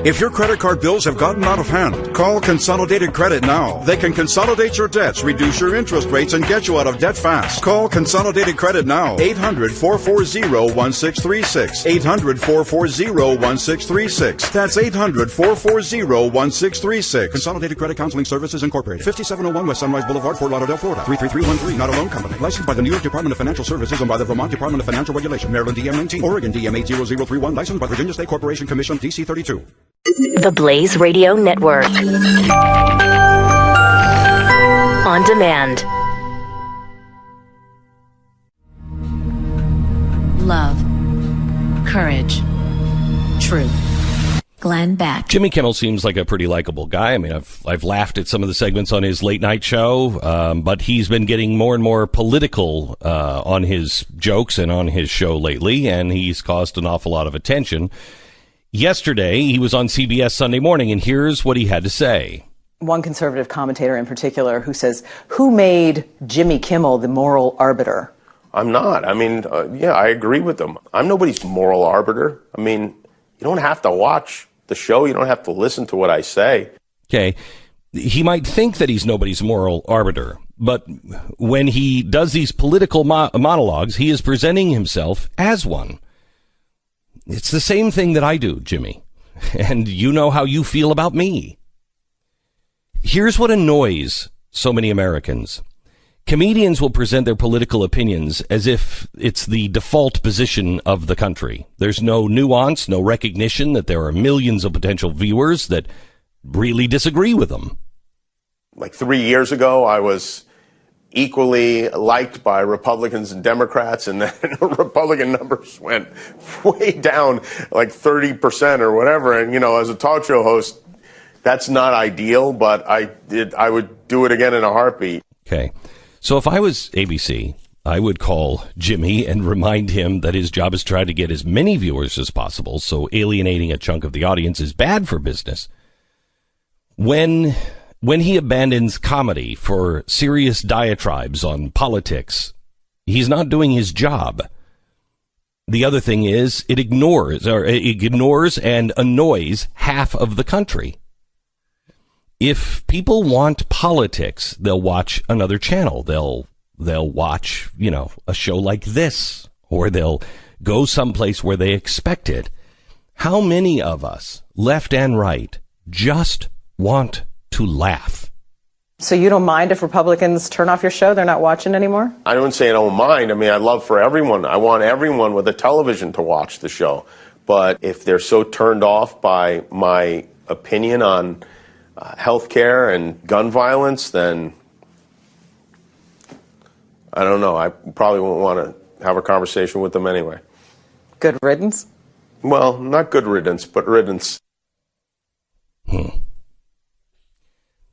If your credit card bills have gotten out of hand, call Consolidated Credit now. They can consolidate your debts, reduce your interest rates, and get you out of debt fast. Call Consolidated Credit now. 800-440-1636. 800-440-1636. That's 800-440-1636. Consolidated Credit Counseling Services Incorporated. 5701 West Sunrise Boulevard, Fort Lauderdale, Florida. 33313. Not a loan company. Licensed by the New York Department of Financial Services and by the Vermont Department of Financial Regulation. Maryland DM 19. Oregon DM 80031. Licensed by Virginia State Corporation Commission DC 32. The Blaze Radio Network. On demand. Love. Courage. Truth. Glenn Beck. Jimmy Kimmel seems like a pretty likable guy. I mean, I've laughed at some of the segments on his late night show, but he's been getting more and more political on his jokes and on his show lately, and he's caused an awful lot of attention. Yesterday, he was on CBS Sunday Morning, and here's what he had to say. One conservative commentator in particular who says, who made Jimmy Kimmel the moral arbiter? I'm not. I mean, yeah, I agree with them. I'm nobody's moral arbiter. I mean, you don't have to watch the show. You don't have to listen to what I say. Okay. He might think that he's nobody's moral arbiter, but when he does these political monologues, he is presenting himself as one. It's the same thing that I do, Jimmy, and you know how you feel about me. Here's what annoys so many Americans. Comedians will present their political opinions as if it's the default position of the country. There's no nuance, no recognition that there are millions of potential viewers that really disagree with them. Like 3 years ago, I was equally liked by Republicans and Democrats, and then Republican numbers went way down, like 30% or whatever. And, you know, as a talk show host, that's not ideal, but I would do it again in a heartbeat. Okay. So if I was ABC, I would call Jimmy and remind him that his job is to try to get as many viewers as possible, so alienating a chunk of the audience is bad for business. When he abandons comedy for serious diatribes on politics, he's not doing his job. The other thing is it ignores and annoys half of the country. If people want politics, they'll watch another channel. They'll watch, you know, a show like this, or they'll go someplace where they expect it. How many of us, left and right, just want to laugh? So you don't mind if Republicans turn off your show? They're not watching anymore? I don't say I don't mind. I mean, I love for everyone. I want everyone with a television to watch the show. But if they're so turned off by my opinion on health care and gun violence, then I don't know. I probably won't want to have a conversation with them anyway. Good riddance? Well, not good riddance, but riddance.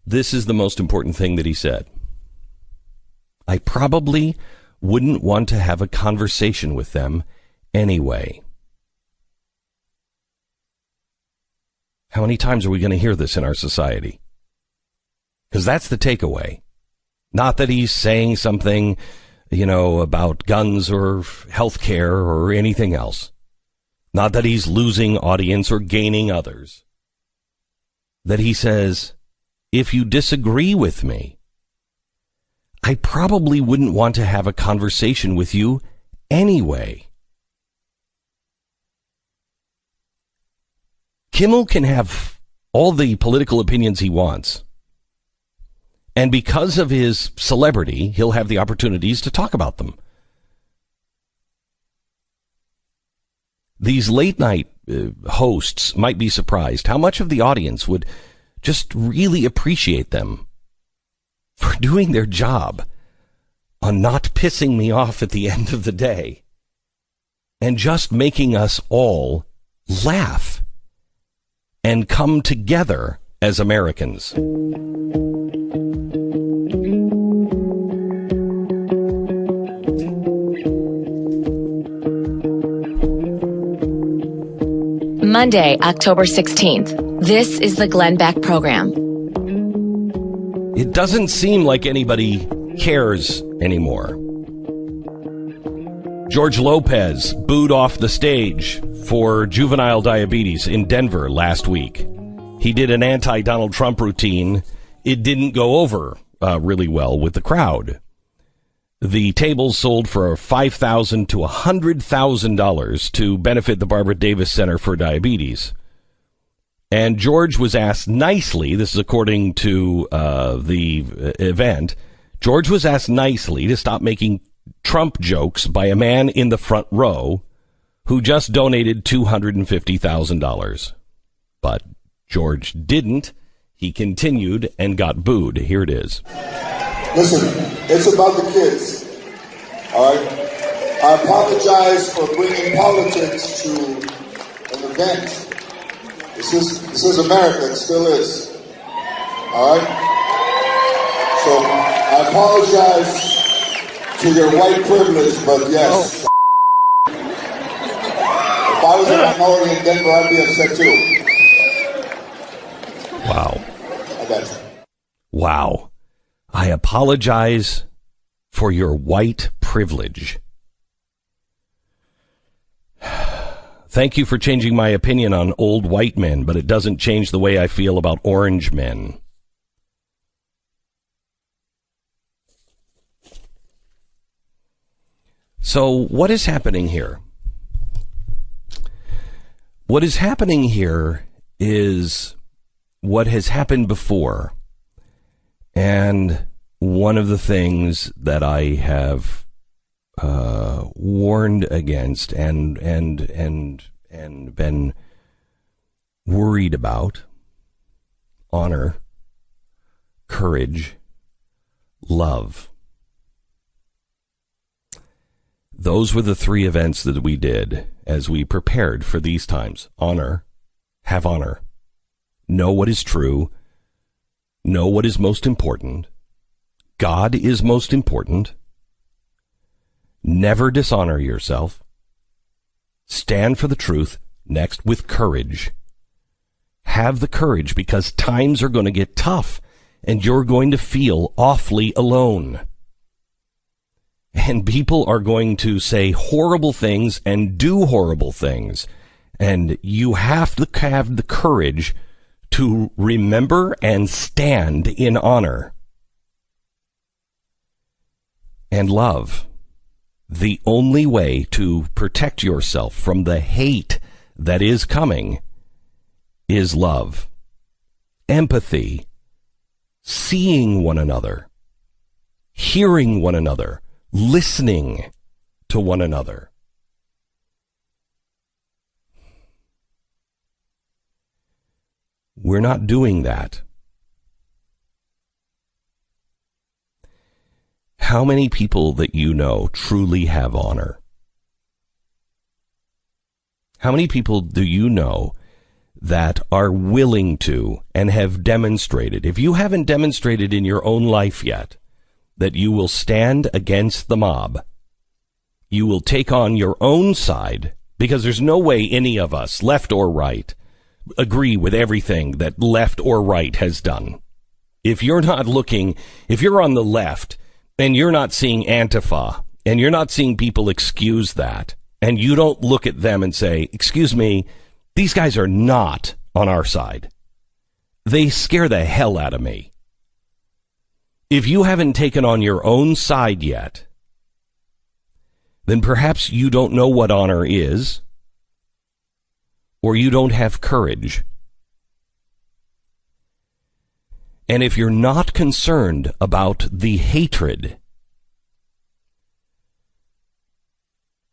This is the most important thing that he said. I probably wouldn't want to have a conversation with them anyway. How many times are we going to hear this in our society? Because that's the takeaway. Not that he's saying something, you know, about guns or health care or anything else. Not that he's losing audience or gaining others. That he says, if you disagree with me, I probably wouldn't want to have a conversation with you anyway. Kimmel can have all the political opinions he wants. And because of his celebrity, he'll have the opportunities to talk about them. These late night hosts might be surprised how much of the audience would just really appreciate them for doing their job on not pissing me off at the end of the day and just making us all laugh and come together as Americans. Monday, October 16th. This is the Glenn Beck Program. It doesn't seem like anybody cares anymore. George Lopez booed off the stage for juvenile diabetes in Denver last week. He did an anti-Donald Trump routine. It didn't go over really well with the crowd. The tables sold for $5,000 to $100,000 to benefit the Barbara Davis Center for Diabetes. And George was asked nicely, this is according to the event, George was asked nicely to stop making Trump jokes by a man in the front row who just donated $250,000. But George didn't. He continued and got booed. Here it is. Listen, it's about the kids, all right? I apologize for bringing politics to an event. This is America, it still is, all right? So I apologize to your white privilege, but yes. If I was a minority in Denver, I'd be upset too. Wow. I got you. Wow. I apologize for your white privilege. Thank you for changing my opinion on old white men, but it doesn't change the way I feel about orange men. So what is happening here? What is happening here is what has happened before. And one of the things that I have warned against and been worried about: honor, courage, love. Those were the three events that we did as we prepared for these times. Honor, have honor, know what is true, know what is most important. God is most important. Never dishonor yourself. Stand for the truth. Next, with courage. Have the courage, because times are going to get tough and you're going to feel awfully alone. And people are going to say horrible things and do horrible things. And you have to have the courage to remember and stand in honor. And love. The only way to protect yourself from the hate that is coming is love, empathy, seeing one another, hearing one another, listening to one another. We're not doing that. How many people that you know truly have honor? How many people do you know that are willing to and have demonstrated, if you haven't demonstrated in your own life yet, that you will stand against the mob, you will take on your own side, because there's no way any of us, left or right, agree with everything that left or right has done. If you're not looking, if you're on the left, and you're not seeing Antifa, and you're not seeing people excuse that, and you don't look at them and say, excuse me, these guys are not on our side. They scare the hell out of me. If you haven't taken on your own side yet, then perhaps you don't know what honor is, or you don't have courage. And if you're not concerned about the hatred,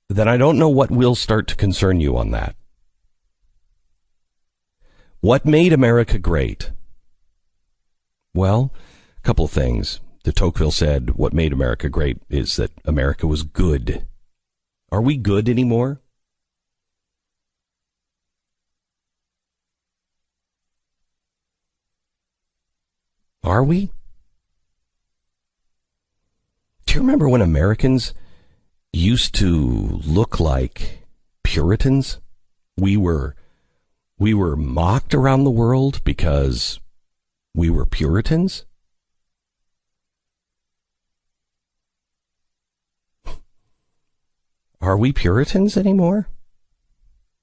then I don't know what will start to concern you on that. What made America great? Well, a couple of things. De Tocqueville said what made America great is that America was good. Are we good anymore? Are we? Do you remember when Americans used to look like Puritans? We were mocked around the world because we were Puritans? Are we Puritans anymore?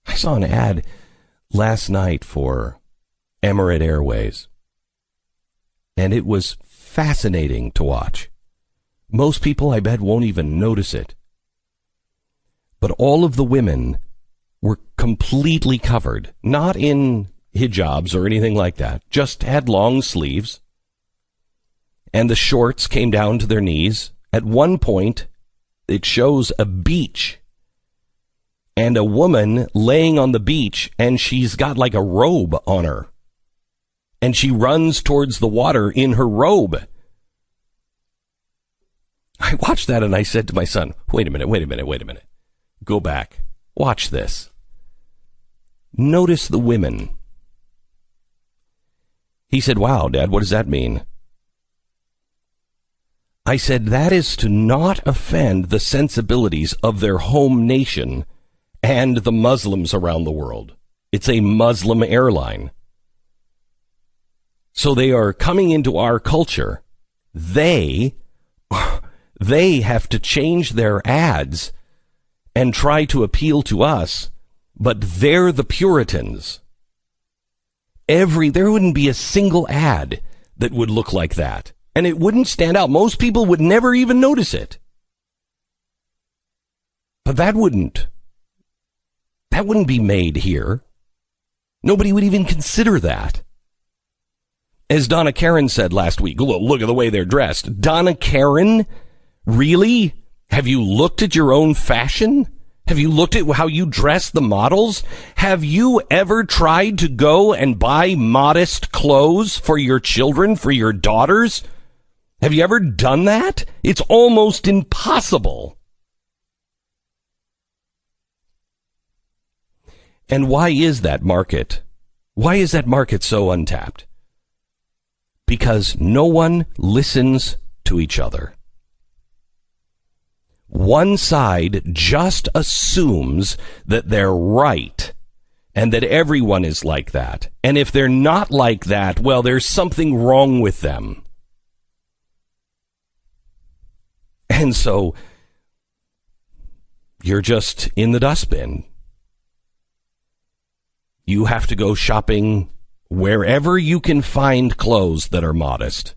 I saw an ad last night for Emirate Airways, and it was fascinating to watch. Most people, I bet, won't even notice it. But all of the women were completely covered, not in hijabs or anything like that, just had long sleeves, and the shorts came down to their knees. At one point, it shows a beach and a woman laying on the beach, and she's got like a robe on her, and she runs towards the water in her robe. I watched that and I said to my son, wait a minute. Go back. Watch this. Notice the women. He said, wow, Dad, what does that mean? I said, that is to not offend the sensibilities of their home nation and the Muslims around the world. It's a Muslim airline. So they are coming into our culture. They have to change their ads and try to appeal to us, but they're the Puritans. There wouldn't be a single ad that would look like that, and it wouldn't stand out. Most people would never even notice it. But that wouldn't be made here. Nobody would even consider that. As Donna Karen said last week, well, look at the way they're dressed. Donna Karen? Really? Have you looked at your own fashion? Have you looked at how you dress the models? Have you ever tried to go and buy modest clothes for your children, for your daughters? Have you ever done that? It's almost impossible. And why is that market? Why is that market so untapped? Because no one listens to each other. One side just assumes that they're right and that everyone is like that. And if they're not like that, well, there's something wrong with them. And so you're just in the dustbin. You have to go shopping wherever you can find clothes that are modest.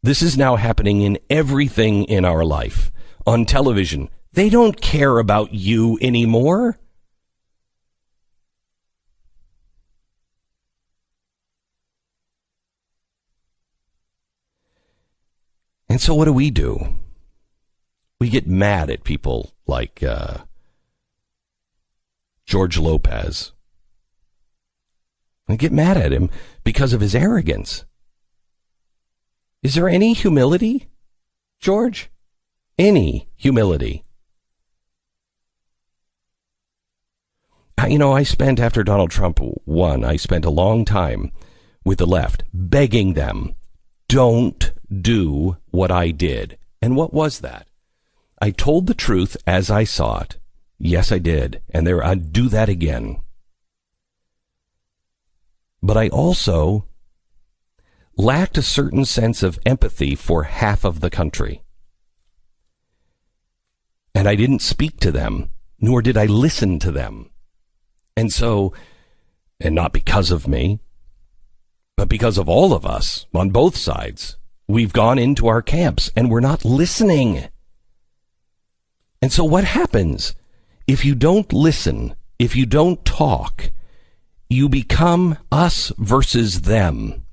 This is now happening in everything in our life. On television, they don't care about you anymore. And so what do? We get mad at people like George Lopez. We get mad at him because of his arrogance. Is there any humility, George? Any humility? I spent, after Donald Trump won, I spent a long time with the left begging them, don't do what I did. And what was that? I told the truth as I saw it. Yes, I did. And I'd do that again. But I also lacked a certain sense of empathy for half of the country. And I didn't speak to them, nor did I listen to them. And so, and not because of me, but because of all of us on both sides, we've gone into our camps and we're not listening. And so what happens if you don't listen, if you don't talk? You become us versus them.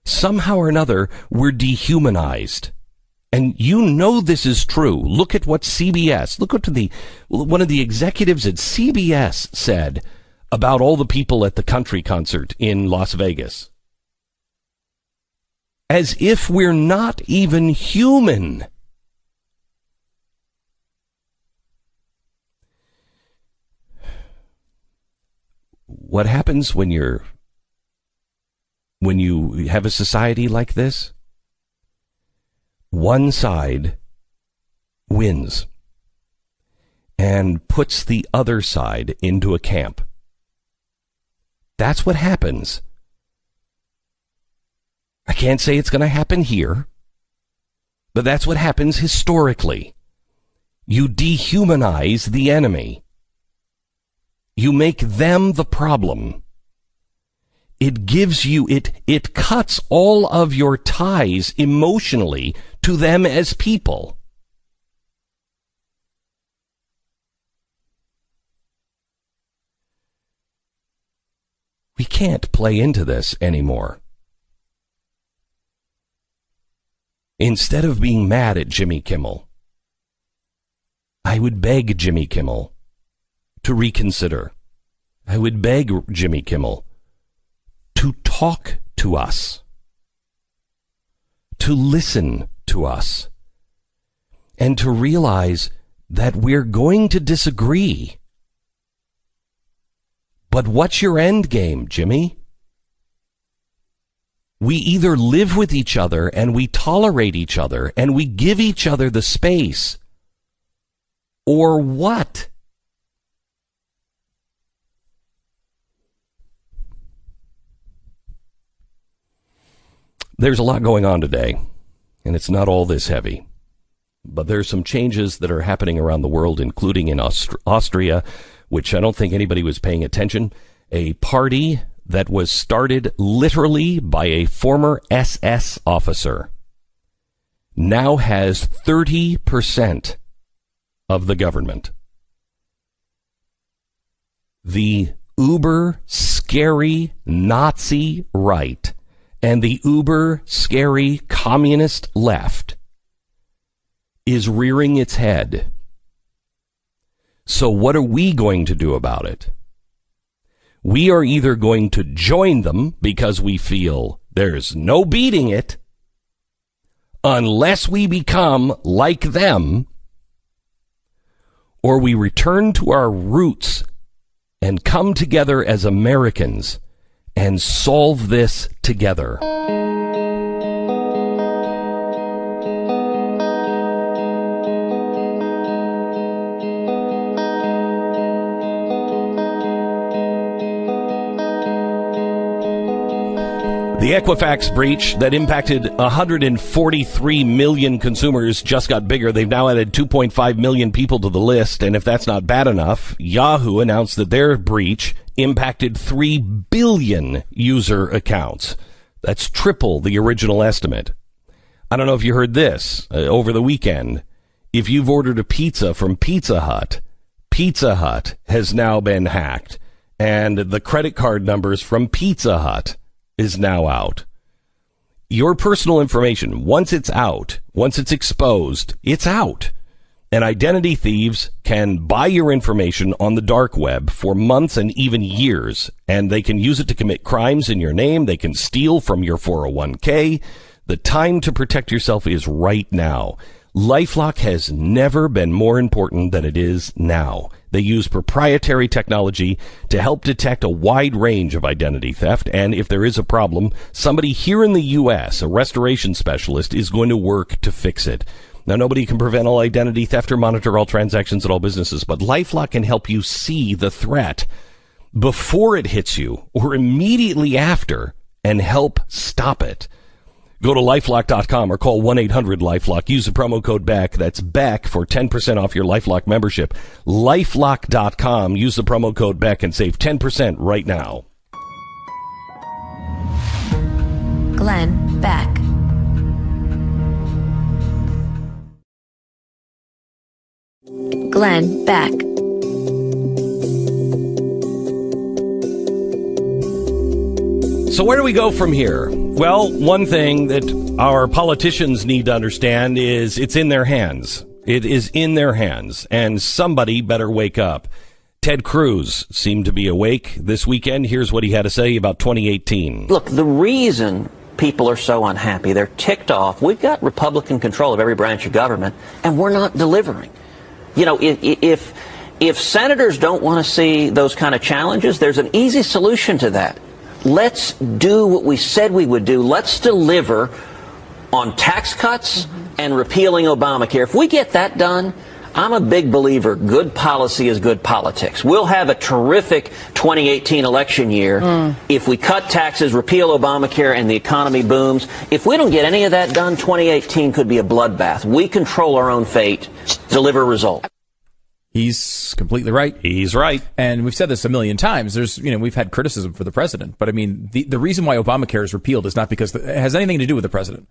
Somehow or another, we're dehumanized. And you know this is true. Look at what CBS, look what one of the executives at CBS said about all the people at the country concert in Las Vegas. As if we're not even human. What happens when you have a society like this? One side wins and puts the other side into a camp. That's what happens. I can't say it's going to happen here. But that's what happens historically. You dehumanize the enemy. You make them the problem. It gives you, it cuts all of your ties emotionally to them as people. We can't play into this anymore. Instead of being mad at Jimmy Kimmel, I would beg Jimmy Kimmel to reconsider. I would beg Jimmy Kimmel to talk to us, to listen to us, and to realize that we're going to disagree. But what's your end game, Jimmy? We either live with each other and we tolerate each other and we give each other the space, or what? There's a lot going on today, and it's not all this heavy. But there's some changes that are happening around the world, including in Austria, which I don't think anybody was paying attention. A party that was started literally by a former SS officer now has 30% of the government. The uber scary Nazi right and the uber scary communist left is rearing its head. So what are we going to do about it? We are either going to join them because we feel there's no beating it unless we become like them, or we return to our roots and come together as Americans and solve this together. The Equifax breach that impacted 143 million consumers just got bigger. They've now added 2.5 million people to the list. And if that's not bad enough, Yahoo announced that their breach impacted 3 billion user accounts. That's triple the original estimate. I don't know if you heard this over the weekend. If you've ordered a pizza from Pizza Hut has now been hacked. And the credit card numbers from Pizza Hut is now out. Your personal information, once it's out, once it's exposed, it's out. And identity thieves can buy your information on the dark web for months and even years, and they can use it to commit crimes in your name. They can steal from your 401k. The time to protect yourself is right now. LifeLock has never been more important than it is now. They use proprietary technology to help detect a wide range of identity theft. And if there is a problem, somebody here in the U.S., a restoration specialist, is going to work to fix it. Now, nobody can prevent all identity theft or monitor all transactions at all businesses, but LifeLock can help you see the threat before it hits you or immediately after and help stop it. Go to LifeLock.com or call 1-800-LifeLock. Use the promo code Beck. That's Beck for 10% off your LifeLock membership. LifeLock.com. Use the promo code Beck and save 10% right now. Glenn Beck. Glenn Beck. So where do we go from here? Well, one thing that our politicians need to understand is it's in their hands. It is in their hands, and somebody better wake up. Ted Cruz seemed to be awake this weekend. Here's what he had to say about 2018. Look, the reason people are so unhappy, they're ticked off. We've got Republican control of every branch of government, and we're not delivering. You know, if senators don't want to see those kind of challenges, there's an easy solution to that. Let's do what we said we would do. Let's deliver on tax cuts and repealing Obamacare. If we get that done, I'm a big believer good policy is good politics. We'll have a terrific 2018 election year if we cut taxes, repeal Obamacare, and the economy booms. If we don't get any of that done, 2018 could be a bloodbath. We control our own fate. Deliver results. He's completely right. He's right. And we've said this a million times. We've had criticism for the president. But I mean, the reason why Obamacare is repealed is not because it has anything to do with the president.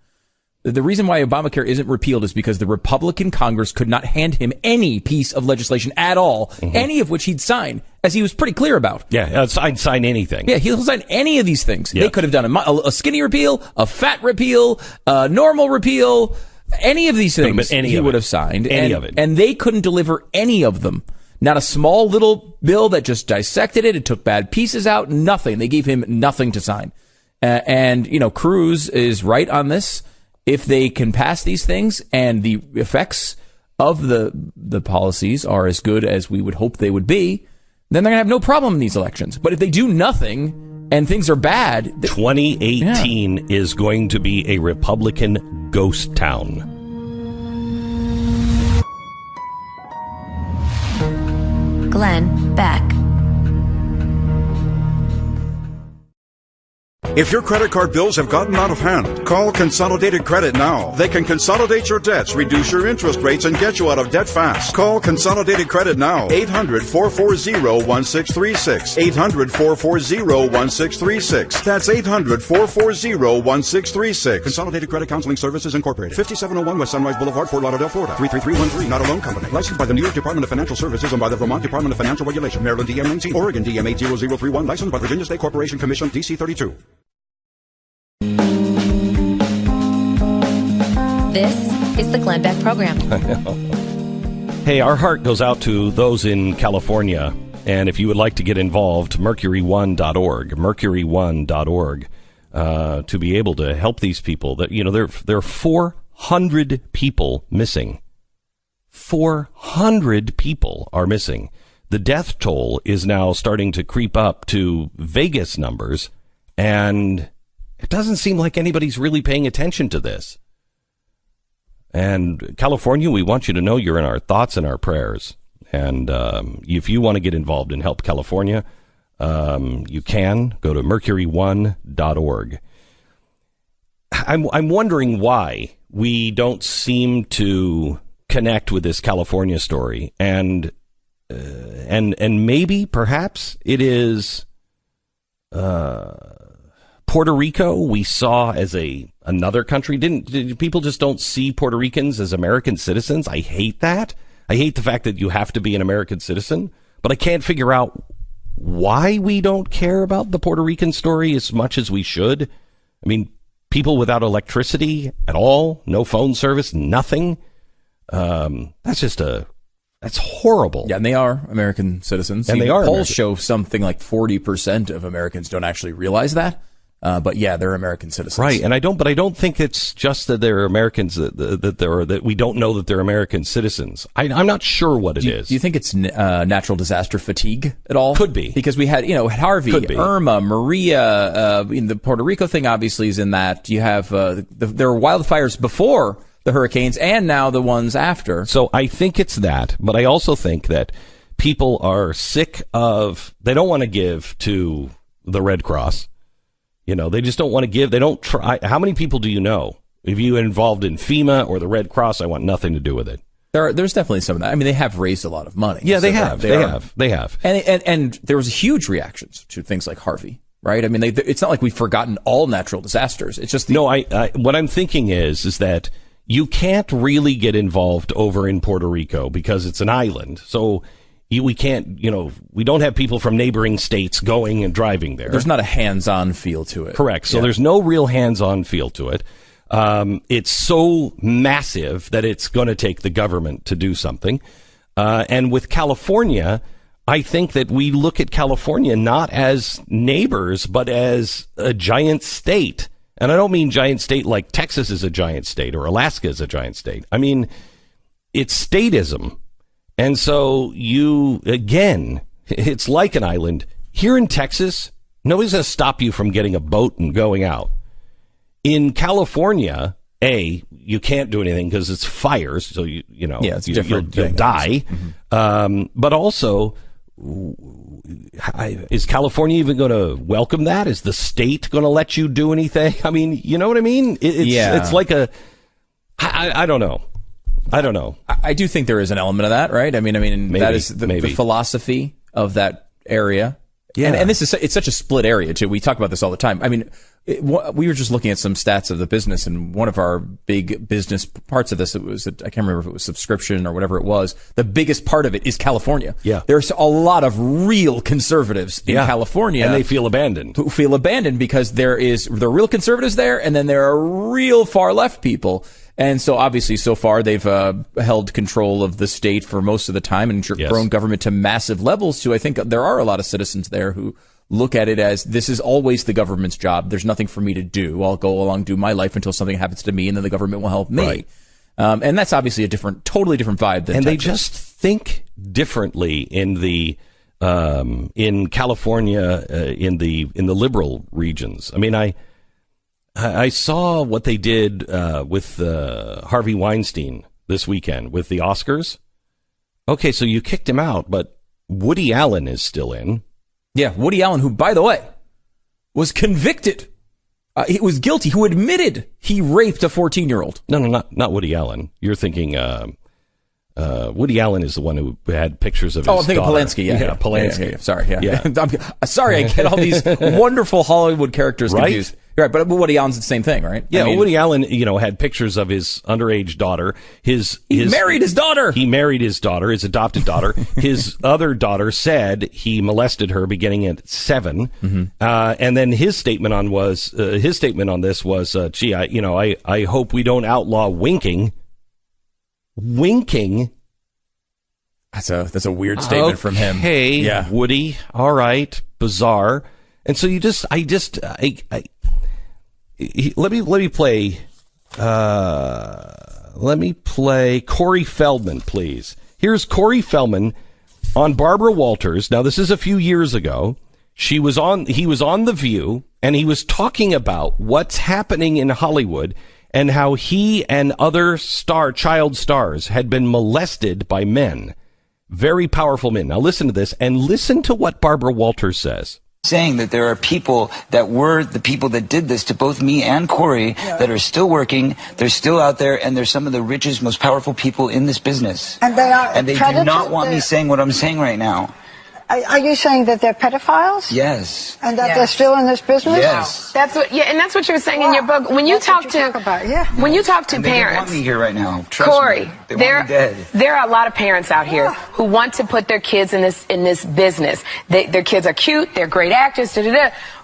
The reason why Obamacare isn't repealed is because the Republican Congress could not hand him any piece of legislation at all, any of which he'd sign, as he was pretty clear about. Yeah, I'd sign anything. Yeah, he'll sign any of these things. Yeah. They could have done a skinny repeal, a fat repeal, a normal repeal. Any of these things he would have signed. Any of it. And they couldn't deliver any of them. Not a small little bill that just dissected it. It took bad pieces out. Nothing. They gave him nothing to sign. And Cruz is right on this. If they can pass these things and the effects of the policies are as good as we would hope they would be, then they're going to have no problem in these elections. But if they do nothing and things are bad... 2018 is going to be a Republican ghost town. Glenn Beck. If your credit card bills have gotten out of hand, call Consolidated Credit now. They can consolidate your debts, reduce your interest rates, and get you out of debt fast. Call Consolidated Credit now. 800-440-1636. 800-440-1636. That's 800-440-1636. Consolidated Credit Counseling Services Incorporated. 5701 West Sunrise Boulevard, Fort Lauderdale, Florida. 33313, not a loan company. Licensed by the New York Department of Financial Services and by the Vermont Department of Financial Regulation. Maryland DM 19. Oregon DM 80031. Licensed by Virginia State Corporation Commission, DC 32. This is the Glenn Beck Program. Hey, our heart goes out to those in California. And if you would like to get involved, mercury1.org, mercury1.org, to be able to help these people. That there are 400 people missing. 400 people are missing. The death toll is now starting to creep up to Vegas numbers, and it doesn't seem like anybody's really paying attention to this. And California, we want you to know you're in our thoughts and our prayers. And if you want to get involved and help California, you can go to mercury1.org. I'm wondering why we don't seem to connect with this California story, and maybe perhaps it is Puerto Rico we saw as another country. Did people just don't see Puerto Ricans as American citizens? I hate that. I hate the fact that you have to be an American citizen, but I can't figure out why we don't care about the Puerto Rican story as much as we should. I mean, people without electricity at all, no phone service, nothing. That's horrible. Yeah, and they are American citizens. And they are. Polls show something like 40% of Americans don't actually realize that. But yeah, they're American citizens. Right. And I don't think it's just that they're Americans, that we don't know that they're American citizens. I'm not sure what it is. Do you think it's natural disaster fatigue at all? Could be. Because we had, Harvey, Irma, Maria, the Puerto Rico thing obviously is in that. You have, there were wildfires before the hurricanes and now the ones after. So I think it's that, but I also think that people are sick of, they don't want to give to the Red Cross. They just don't want to give. They don't try. How many people do you know? If you involved in FEMA or the Red Cross, I want nothing to do with it. There's definitely some of that. I mean, they have raised a lot of money. Yeah, they have. They have. And there was huge reactions to things like Harvey, right? I mean, it's not like we've forgotten all natural disasters. It's just what I'm thinking is that you can't really get involved over in Puerto Rico because it's an island. So we can't, we don't have people from neighboring states going and driving there. There's not a hands-on feel to it. Correct. So there's no real hands-on feel to it. It's so massive that it's going to take the government to do something. And with California, I think that we look at California not as neighbors, but as a giant state. And I don't mean giant state like Texas is a giant state or Alaska is a giant state. I mean, it's statism. And so it's like an island. Here in Texas, nobody's going to stop you from getting a boat and going out. In California, you can't do anything because it's fires, so you'll die. But also, is California even going to welcome that? Is the state going to let you do anything? I mean, you know what I mean? It's like I don't know. I do think there is an element of that, right? I mean, maybe, that is the philosophy of that area. Yeah. And this it's such a split area too. We talk about this all the time. I mean, we were just looking at some stats of the business, and one of our big business parts of this, I can't remember if it was subscription or whatever it was. The biggest part of it is California. Yeah. There's a lot of real conservatives in California. And they feel abandoned. Who feel abandoned because there are real conservatives there, and then there are real far left people. And so obviously so far they've held control of the state for most of the time and grown government to massive levels too. I think there are a lot of citizens there who look at it as this is always the government's job. There's nothing for me to do. I'll go along, do my life until something happens to me, and then the government will help me. Right. And that's obviously totally different vibe than Texas. They just think differently in California, in the liberal regions. I mean, I saw what they did with Harvey Weinstein this weekend with the Oscars. Okay, so you kicked him out, but Woody Allen is still in. Yeah, Woody Allen, who, by the way, was convicted. He was guilty, who admitted he raped a 14-year-old. No, not Woody Allen. You're thinking Woody Allen is the one who had pictures of his I'm thinking daughter. Polanski. Yeah, Polanski. Yeah. Sorry, I'm sorry, I get all these wonderful Hollywood characters confused. Right, but Woody Allen's the same thing, right? Yeah, Woody Allen, had pictures of his underage daughter. He married his daughter. He married his daughter, his adopted daughter. His other daughter said he molested her beginning at 7. Mm-hmm. And then his statement on this was, I hope we don't outlaw winking. Winking. That's a weird statement from him. Hey, yeah. Woody. All right, bizarre. And so let me play Corey Feldman, please. Here's Corey Feldman on Barbara Walters. Now, this is a few years ago. He was on The View, and he was talking about what's happening in Hollywood and how he and other child stars had been molested by men. Very powerful men. Now, listen to this, and listen to what Barbara Walters says. Saying that there are people that were the people that did this to both me and Corey that are still working, they're still out there, and they're some of the richest, most powerful people in this business. And they do not want me saying what I'm saying right now. Are you saying that they're pedophiles? Yes. And that they're still in this business? Yes. That's what you're saying in your book. When you talk to parents, they don't want me here right now. Trust Corey, me. They want me dead. There are a lot of parents out here who want to put their kids in this business. Their kids are cute, they're great actors.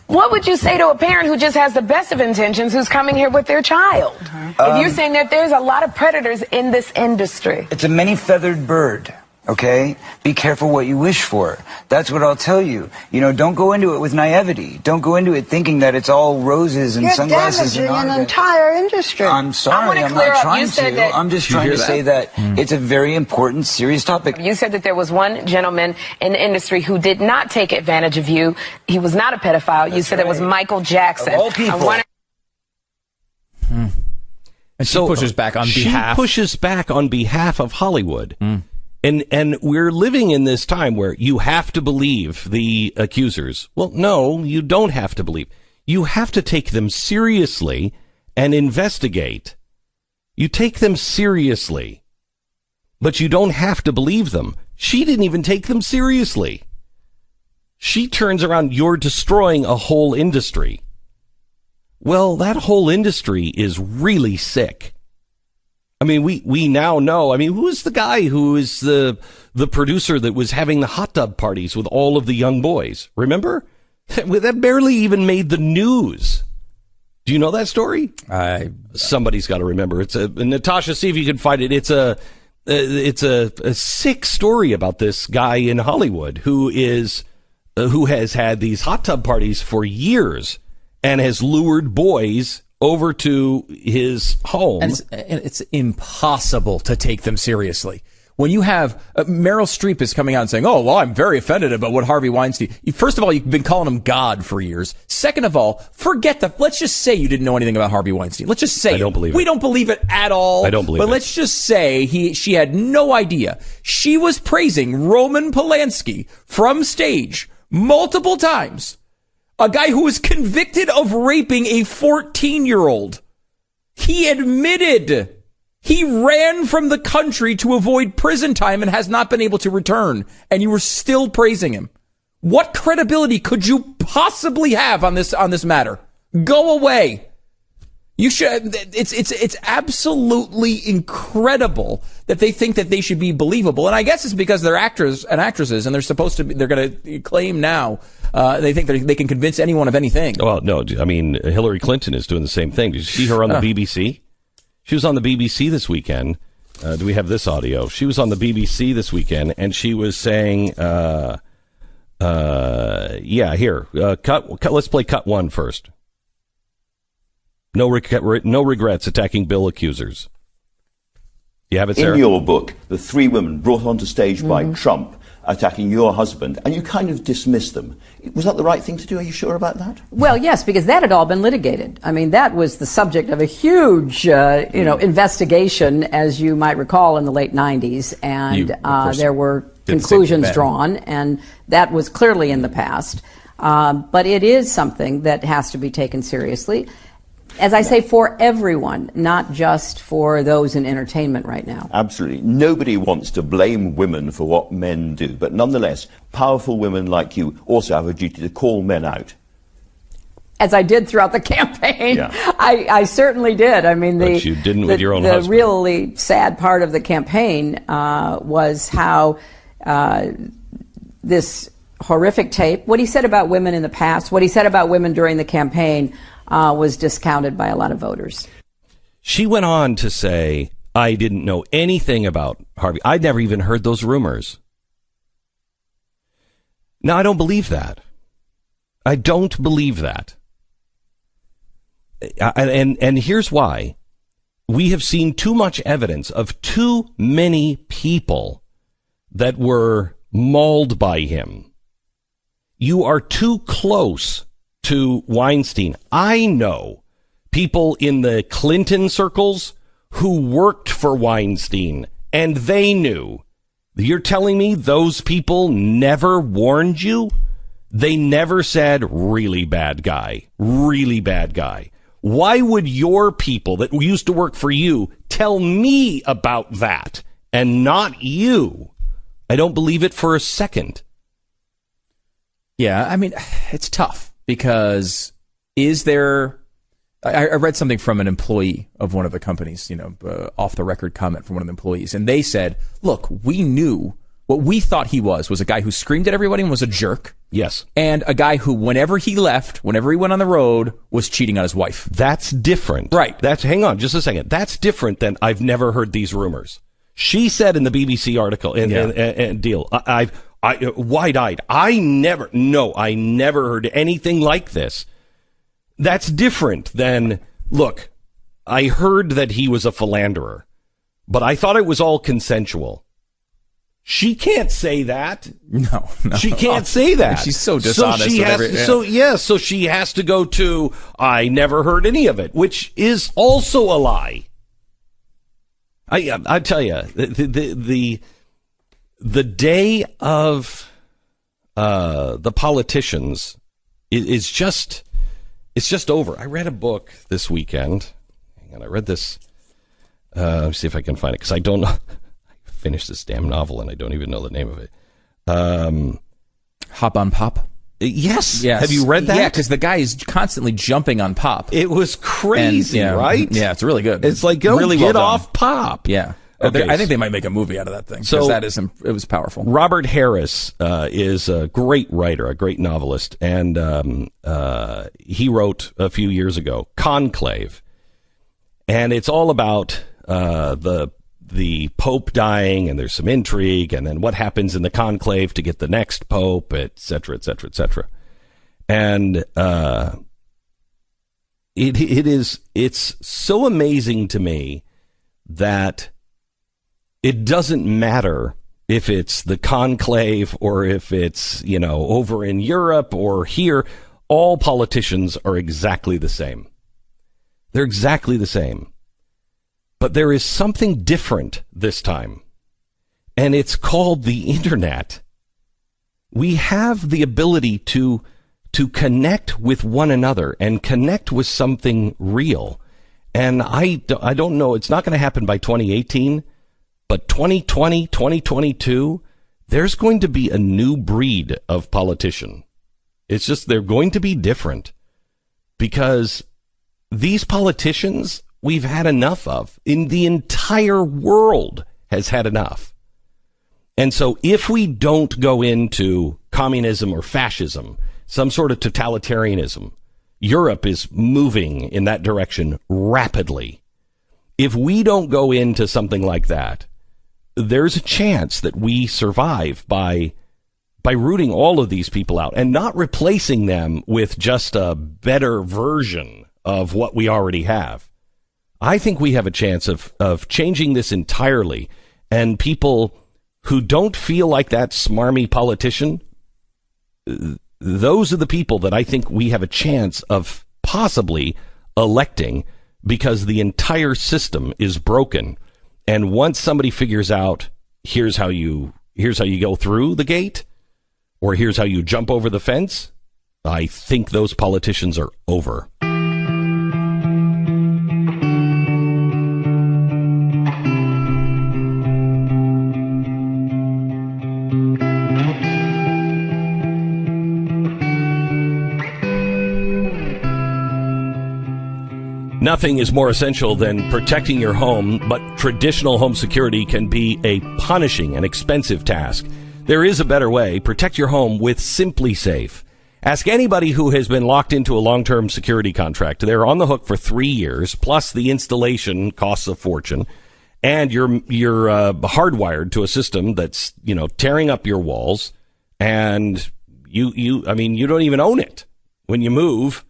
What would you say to a parent who just has the best of intentions, who's coming here with their child? If you're saying that there's a lot of predators in this industry. It's a many-feathered bird. Okay? Be careful what you wish for. That's what I'll tell you. Don't go into it with naivety. Don't go into it thinking that it's all roses and sunglasses. You're damaging an entire industry. I'm sorry, I'm not trying to. I'm just trying to say that it's a very important, serious topic. You said that there was one gentleman in the industry who did not take advantage of you. He was not a pedophile. You said it was Michael Jackson. Of all people. And she pushes back on behalf. She pushes back on behalf of Hollywood. And we're living in this time where you have to believe the accusers. Well, no, you don't have to believe. You have to take them seriously and investigate. You take them seriously, but you don't have to believe them. She didn't even take them seriously. She turns around, you're destroying a whole industry. Well, that whole industry is really sick. I mean, we now know. I mean, who is the guy who is the producer that was having the hot tub parties with all of the young boys? Remember? That barely even made the news. Do you know that story? Somebody's got to remember. It's Natasha, see if you can find it. It's a sick story about this guy in Hollywood who has had these hot tub parties for years and has lured boys over to his home. And it's impossible to take them seriously. when you have Meryl Streep is coming out and saying, oh, well, I'm very offended about what Harvey Weinstein. First of all, you've been calling him God for years. Second of all, let's just say you didn't know anything about Harvey Weinstein. Let's just say I don't believe it. We don't believe it at all. I don't believe it. But let's just say she had no idea. She was praising Roman Polanski from stage multiple times. A guy who was convicted of raping a 14-year-old. He admitted he ran from the country to avoid prison time and has not been able to return. And you were still praising him. What credibility could you possibly have on this matter? Go away. You should. It's absolutely incredible that they think that they should be believable, and I guess it's because they're actors and actresses, and they're supposed to. They're going to claim now they think they can convince anyone of anything. Well, no, I mean Hillary Clinton is doing the same thing. Did you see her on the BBC? She was on the BBC this weekend. Do we have this audio? She was on the BBC this weekend, and she was saying, "Yeah, here, cut. Let's play cut one first." No regrets attacking Bill accusers. You have it, Sarah? In your book, the three women brought onto stage by Trump attacking your husband, and you kind of dismissed them. Was that the right thing to do? Are you sure about that? Well, yes, because that had all been litigated. I mean, that was the subject of a huge, investigation, as you might recall, in the late 90s, and there were conclusions drawn, and that was clearly in the past. But it is something that has to be taken seriously. As I say, for everyone, not just for those in entertainment right now. Absolutely. Nobody wants to blame women for what men do, but nonetheless, powerful women like you also have a duty to call men out. As I did throughout the campaign, I certainly did. I mean, but you didn't with your own husband. The really sad part of the campaign was how this horrific tape, what he said about women in the past, what he said about women during the campaign, was discounted by a lot of voters. She went on to say, I didn't know anything about Harvey. I'd never even heard those rumors. Now, I don't believe that. I don't believe that. And here's why. We have seen too much evidence of too many people that were mauled by him. You are too close to Weinstein. I know people in the Clinton circles who worked for Weinstein, and they knew. You're telling me those people never warned you? They never said, really bad guy, really bad guy. Why would your people that used to work for you tell me about that and not you? I don't believe it for a second. Yeah, I mean, it's tough. Because is there, I read something from an employee of one of the companies, off the record comment from one of the employees. And they said, look, we knew what we thought he was a guy who screamed at everybody and was a jerk. Yes. And a guy who, whenever he left, whenever he went on the road, was cheating on his wife. That's different. Right. Hang on just a second. That's different than I've never heard these rumors. She said in the BBC article and deal, I wide-eyed. I never heard anything like this. That's different than, look, I heard that he was a philanderer, but I thought it was all consensual. She can't say that. No. She can't say that. She's so dishonest. So she has to go to, I never heard any of it, which is also a lie. I tell you, the day of the politicians is just over. I read a book this weekend. Hang on, I read this. Let me see if I can find it because I don't know. I finished this damn novel and I don't even know the name of it. Hop on Pop. Yes. Have you read that? Yeah, because the guy is constantly jumping on Pop. It was crazy, right? Yeah, it's really good. It's like, really get off Pop. Yeah. Okay. I think they might make a movie out of that thing. So it was powerful. Robert Harris is a great writer, a great novelist, and he wrote a few years ago Conclave, and it's all about the Pope dying, and there's some intrigue, and then what happens in the conclave to get the next Pope, et cetera, et cetera, et cetera. And it's so amazing to me that It doesn't matter if it's the conclave or if it's, over in Europe or here. All politicians are exactly the same. They're exactly the same. But there is something different this time, and it's called the internet. We have the ability to connect with one another and connect with something real. And I don't know, it's not going to happen by 2018, but 2020, 2022, there's going to be a new breed of politician. It's just they're going to be different because these politicians we've had enough of. In the entire world has had enough. And so if we don't go into communism or fascism, some sort of totalitarianism, Europe is moving in that direction rapidly. If we don't go into something like that, there's a chance that we survive by rooting all of these people out and not replacing them with just a better version of what we already have. I think we have a chance of changing this entirely, and people who don't feel like that smarmy politician, those are the people that I think we have a chance of possibly electing, because the entire system is broken. And once somebody figures out, here's how you go through the gate, or here's how you jump over the fence, I think those politicians are over. Nothing is more essential than protecting your home, but traditional home security can be a punishing and expensive task. There is a better way. Protect your home with Simply Safe. Ask anybody who has been locked into a long-term security contract. They're on the hook for 3 years, plus the installation costs a fortune, and you're hardwired to a system that's, tearing up your walls, and you don't even own it when you move.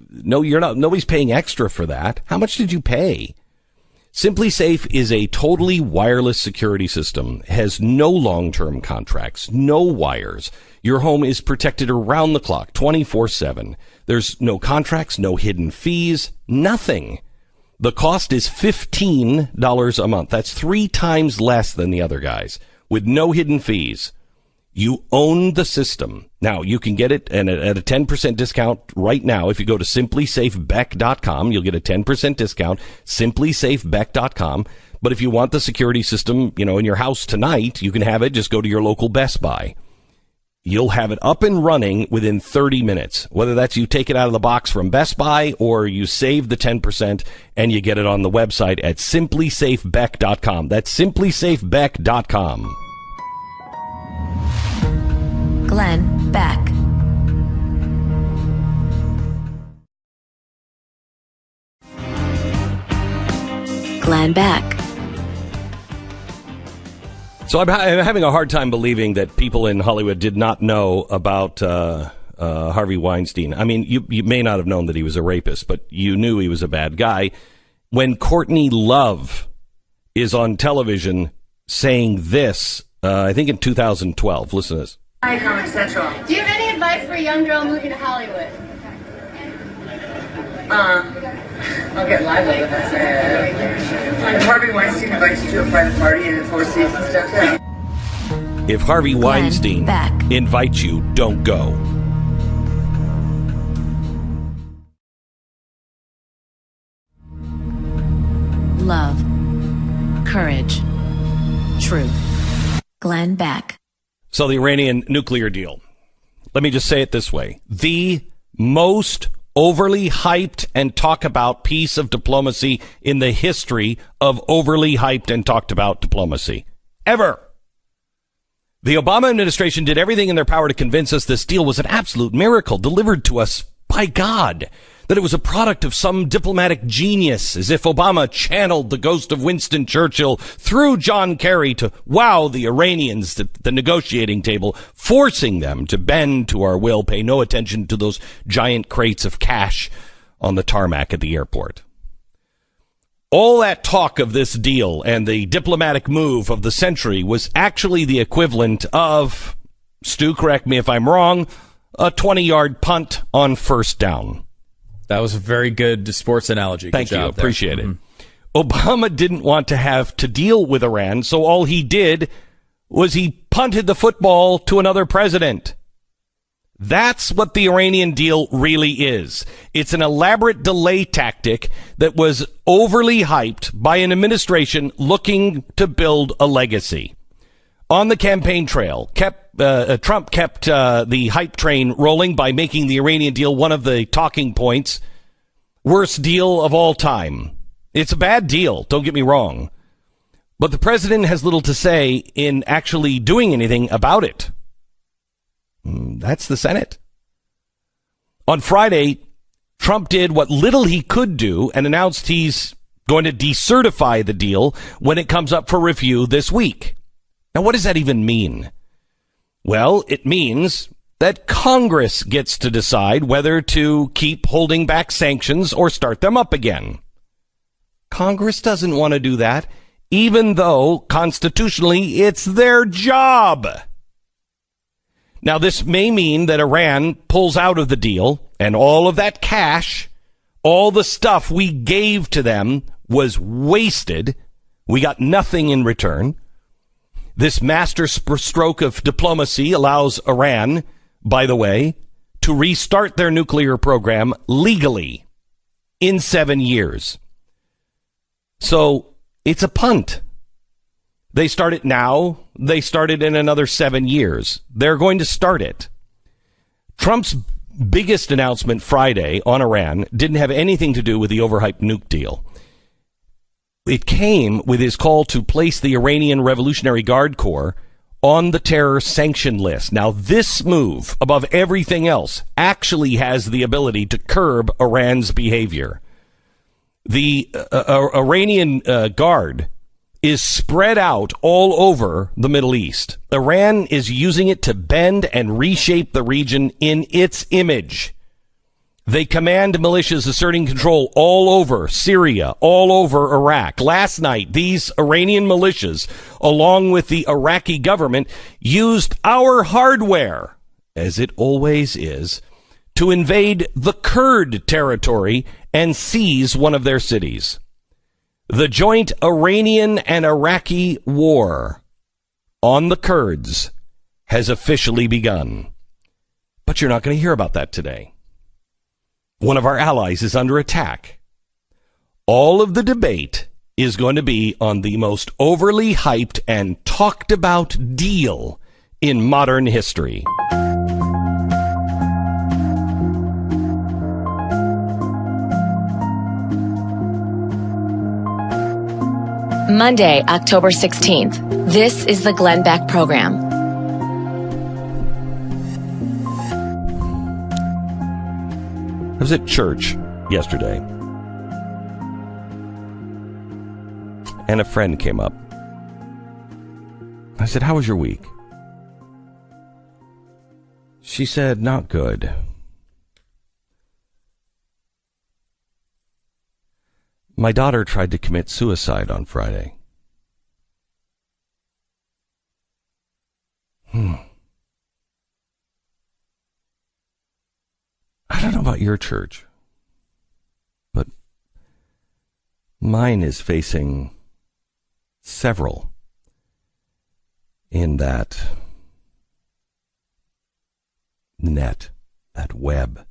No, you're not. Nobody's paying extra for that. How much did you pay? Simply Safe is a totally wireless security system, has no long-term contracts, no wires. Your home is protected around the clock, 24/7. There's no contracts, no hidden fees, nothing. The cost is $15 a month. That's 3 times less than the other guys, with no hidden fees. You own the system. Now, you can get it at a 10% discount right now. If you go to simplysafebeck.com, you'll get a 10% discount, simplysafebeck.com. But if you want the security system, in your house tonight, you can have it. Just go to your local Best Buy. You'll have it up and running within 30 minutes, whether that's you take it out of the box from Best Buy or you save the 10% and you get it on the website at simplysafebeck.com. That's simplysafebeck.com. Glenn Beck. Glenn Beck. So I'm having a hard time believing that people in Hollywood did not know about Harvey Weinstein. I mean, you may not have known that he was a rapist, but you knew he was a bad guy. When Courtney Love is on television saying this, I think in 2012, listen to this. Hi, Comic Central. Do you have any advice for a young girl moving to Hollywood? I'll get live with it. Harvey Weinstein invites you to a private party and Four Seasons stuff. Yeah. If Harvey Weinstein invites you, don't go. Love. Courage. Truth. Glenn Beck. So the Iranian nuclear deal. Let me just say it this way. The most overly hyped and talked about piece of diplomacy in the history of overly hyped and talked about diplomacy ever. The Obama administration did everything in their power to convince us this deal was an absolute miracle delivered to us by God, that it was a product of some diplomatic genius, as if Obama channeled the ghost of Winston Churchill through John Kerry to wow the Iranians at the negotiating table, forcing them to bend to our will, pay no attention to those giant crates of cash on the tarmac at the airport. All that talk of this deal and the diplomatic move of the century was actually the equivalent of, Stu, correct me if I'm wrong, a 20-yard punt on first down. That was a very good sports analogy. Thank you. Appreciate it. Obama didn't want to have to deal with Iran, so all he did was he punted the football to another president. That's what the Iranian deal really is. It's an elaborate delay tactic that was overly hyped by an administration looking to build a legacy. On the campaign trail, Trump kept the hype train rolling by making the Iranian deal one of the talking points. Worst deal of all time. It's a bad deal, don't get me wrong. But the president has little to say in actually doing anything about it. That's the Senate. On Friday, Trump did what little he could do and announced he's going to decertify the deal when it comes up for review this week. Now, what does that even mean? Well, it means that Congress gets to decide whether to keep holding back sanctions or start them up again. Congress doesn't want to do that, even though constitutionally it's their job. Now, this may mean that Iran pulls out of the deal, and all of that cash, all the stuff we gave to them was wasted. We got nothing in return. This master stroke of diplomacy allows Iran, by the way, to restart their nuclear program legally in 7 years. So it's a punt. They start it now. They start it in another 7 years. They're going to start it. Trump's biggest announcement Friday on Iran didn't have anything to do with the overhyped nuke deal. It came with his call to place the Iranian Revolutionary Guard Corps on the terror sanction list. Now, this move, above everything else, actually has the ability to curb Iran's behavior. The Iranian Guard is spread out all over the Middle East. Iran is using it to bend and reshape the region in its image. They command militias asserting control all over Syria, all over Iraq. Last night, these Iranian militias, along with the Iraqi government, used our hardware, as it always is, to invade the Kurd territory and seize one of their cities. The joint Iranian and Iraqi war on the Kurds has officially begun. But you're not going to hear about that today. One of our allies is under attack. All of the debate is going to be on the most overly hyped and talked about deal in modern history. Monday, October 16th. This is the Glenn Beck Program. I was at church yesterday, and a friend came up. I said, "How was your week?" She said, "Not good." My daughter tried to commit suicide on Friday. I don't know about your church, but mine is facing several in that net, that web.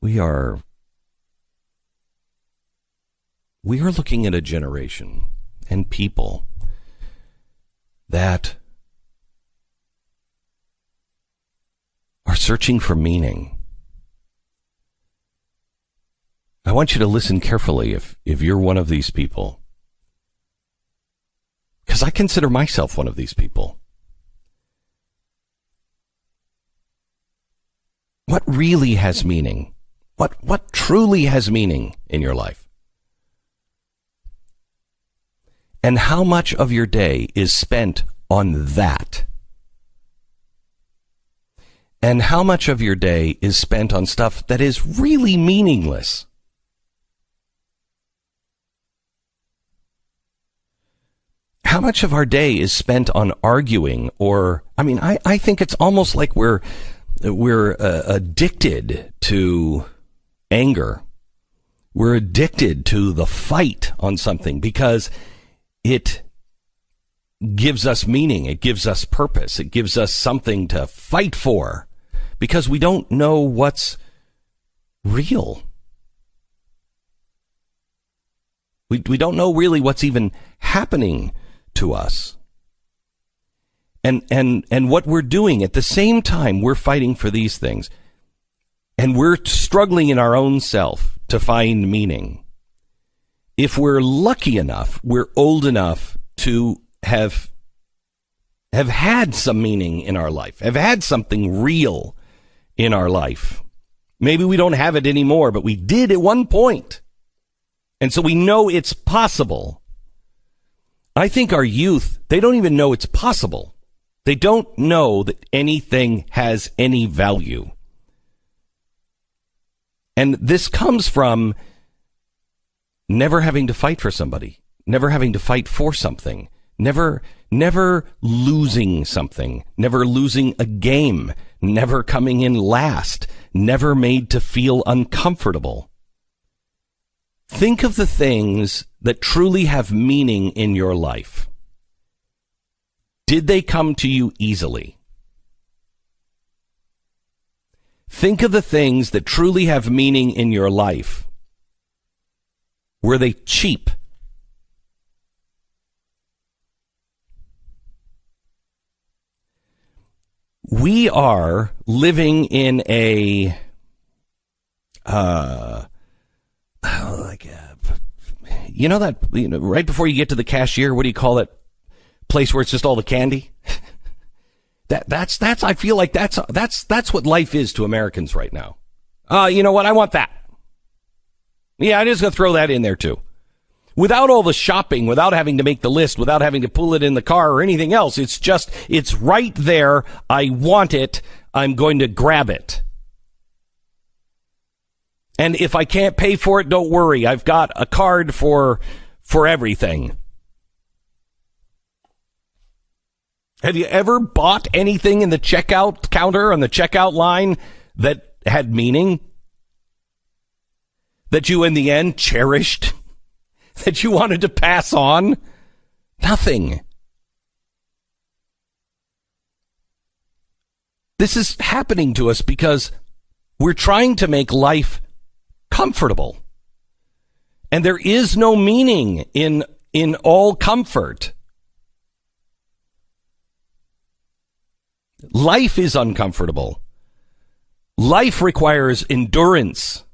We are looking at a generation and people that are searching for meaning. I want you to listen carefully if you're one of these people, because I consider myself one of these people. What really has meaning? What truly has meaning in your life? And how much of your day is spent on that? And how much of your day is spent on stuff that is really meaningless? How much of our day is spent on arguing or, I think it's almost like we're addicted to anger. We're addicted to the fight on something because it gives us meaning. It gives us purpose. It gives us something to fight for because we don't know what's real. We don't know really what's even happening to us. And what we're doing at the same time, we're fighting for these things. And we're struggling in our own self to find meaning. If we're lucky enough, we're old enough to have had some meaning in our life, have had something real in our life. Maybe we don't have it anymore, but we did at one point. And so we know it's possible. I think our youth, they don't even know it's possible. They don't know that anything has any value. And this comes from never having to fight for somebody, never having to fight for something, never losing something, never losing a game, never coming in last, never made to feel uncomfortable. Think of the things that truly have meaning in your life. Did they come to you easily? Think of the things that truly have meaning in your life. Were they cheap? We are living in a right before you get to the cashier, what do you call that place where it's just all the candy? That's I feel like that's what life is to Americans right now. You know what? I want that. Yeah, I'm just going to throw that in there too. Without all the shopping, without having to make the list, without having to pull it in the car or anything else. It's right there. I want it. I'm going to grab it. And if I can't pay for it, don't worry. I've got a card for everything. Have you ever bought anything in the checkout counter on the checkout line that had meaning? That you in the end cherished? That you wanted to pass on? Nothing. This is happening to us because we're trying to make life comfortable. And there is no meaning in all comfort. Life is uncomfortable. Life requires endurance.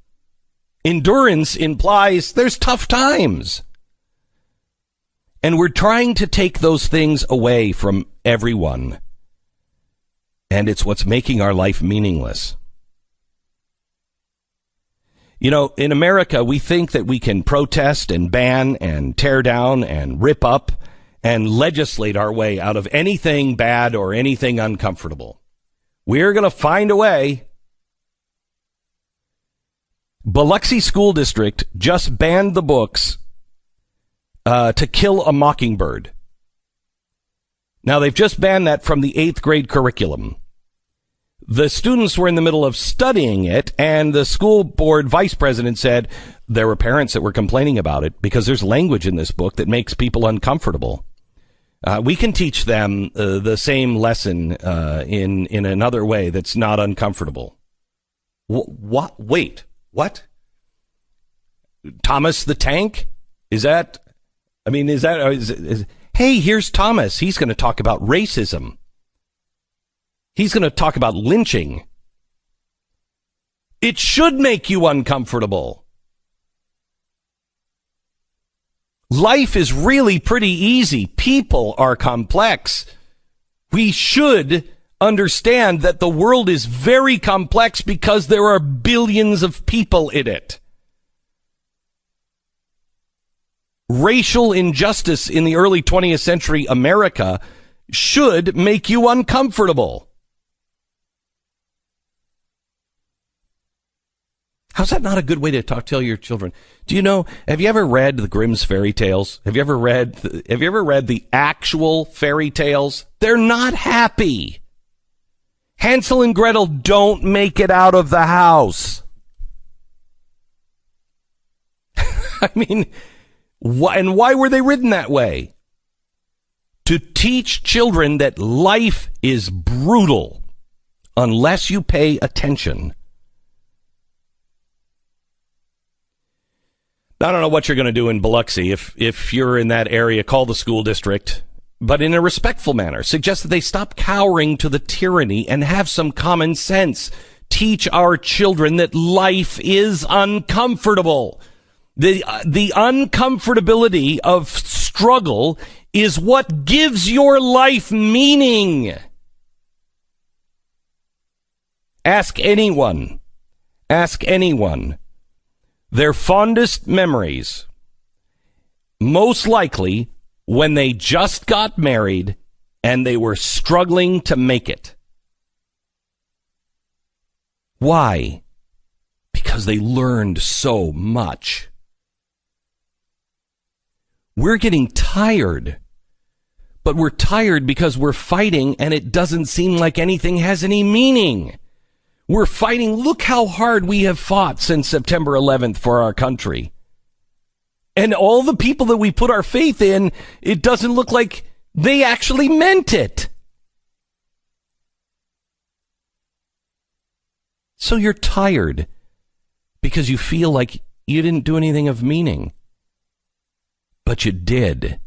Endurance implies there's tough times. And we're trying to take those things away from everyone. And it's what's making our life meaningless. You know, in America, we think that we can protest and ban and tear down and rip up and legislate our way out of anything bad or anything uncomfortable. We're going to find a way. Biloxi School District just banned the books To Kill a Mockingbird. Now, they've just banned that from the 8th grade curriculum. The students were in the middle of studying it, and the school board vice president said there were parents that were complaining about it because there's language in this book that makes people uncomfortable. We can teach them the same lesson in another way that's not uncomfortable. What? Wait, what? Thomas the Tank? Hey, here's Thomas. He's going to talk about racism. He's going to talk about lynching. It should make you uncomfortable. Life is really pretty easy. People are complex. We should understand that the world is very complex because there are billions of people in it. Racial injustice in the early 20th century America should make you uncomfortable. How's that not a good way to tell your children? Do you know, have you ever read the Grimm's fairy tales? Have you ever read the actual fairy tales? They're not happy. Hansel and Gretel don't make it out of the house. I mean, why were they written that way? To teach children that life is brutal unless you pay attention. I don't know what you're going to do in Biloxi. If you're in that area, call the school district, but in a respectful manner. Suggest that they stop cowering to the tyranny and have some common sense. Teach our children that life is uncomfortable. The uncomfortability of struggle is what gives your life meaning. Ask anyone. Their fondest memories, most likely when they just got married and they were struggling to make it. Why? Because they learned so much. We're getting tired, but we're tired because we're fighting and it doesn't seem like anything has any meaning. We're fighting. Look how hard we have fought since September 11th for our country. And all the people that we put our faith in, it doesn't look like they actually meant it. So you're tired because you feel like you didn't do anything of meaning. But you did.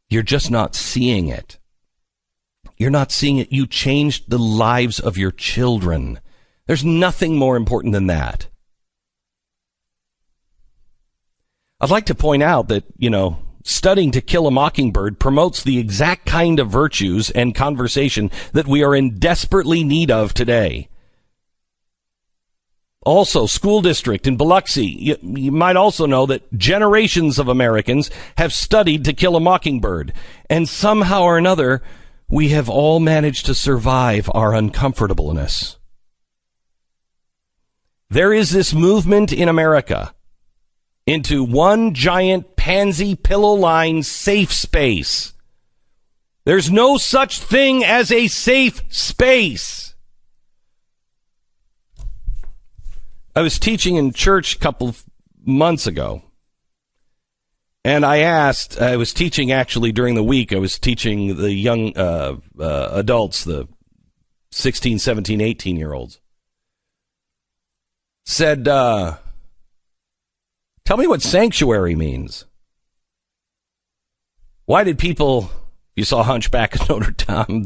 You're just not seeing it. You're not seeing it. You changed the lives of your children. There's nothing more important than that. I'd like to point out that, studying To Kill a Mockingbird promotes the exact kind of virtues and conversation that we are in desperately need of today. Also, school district in Biloxi, you might also know that generations of Americans have studied To Kill a Mockingbird, and somehow or another, we have all managed to survive our uncomfortableness. There is this movement in America into one giant pansy pillow-lined safe space. There's no such thing as a safe space. I was teaching in church a couple of months ago. And I was teaching actually during the week. I was teaching the young adults, the 16, 17, 18-year-olds. Said, tell me what sanctuary means. Why did people, you saw Hunchback of Notre Dame,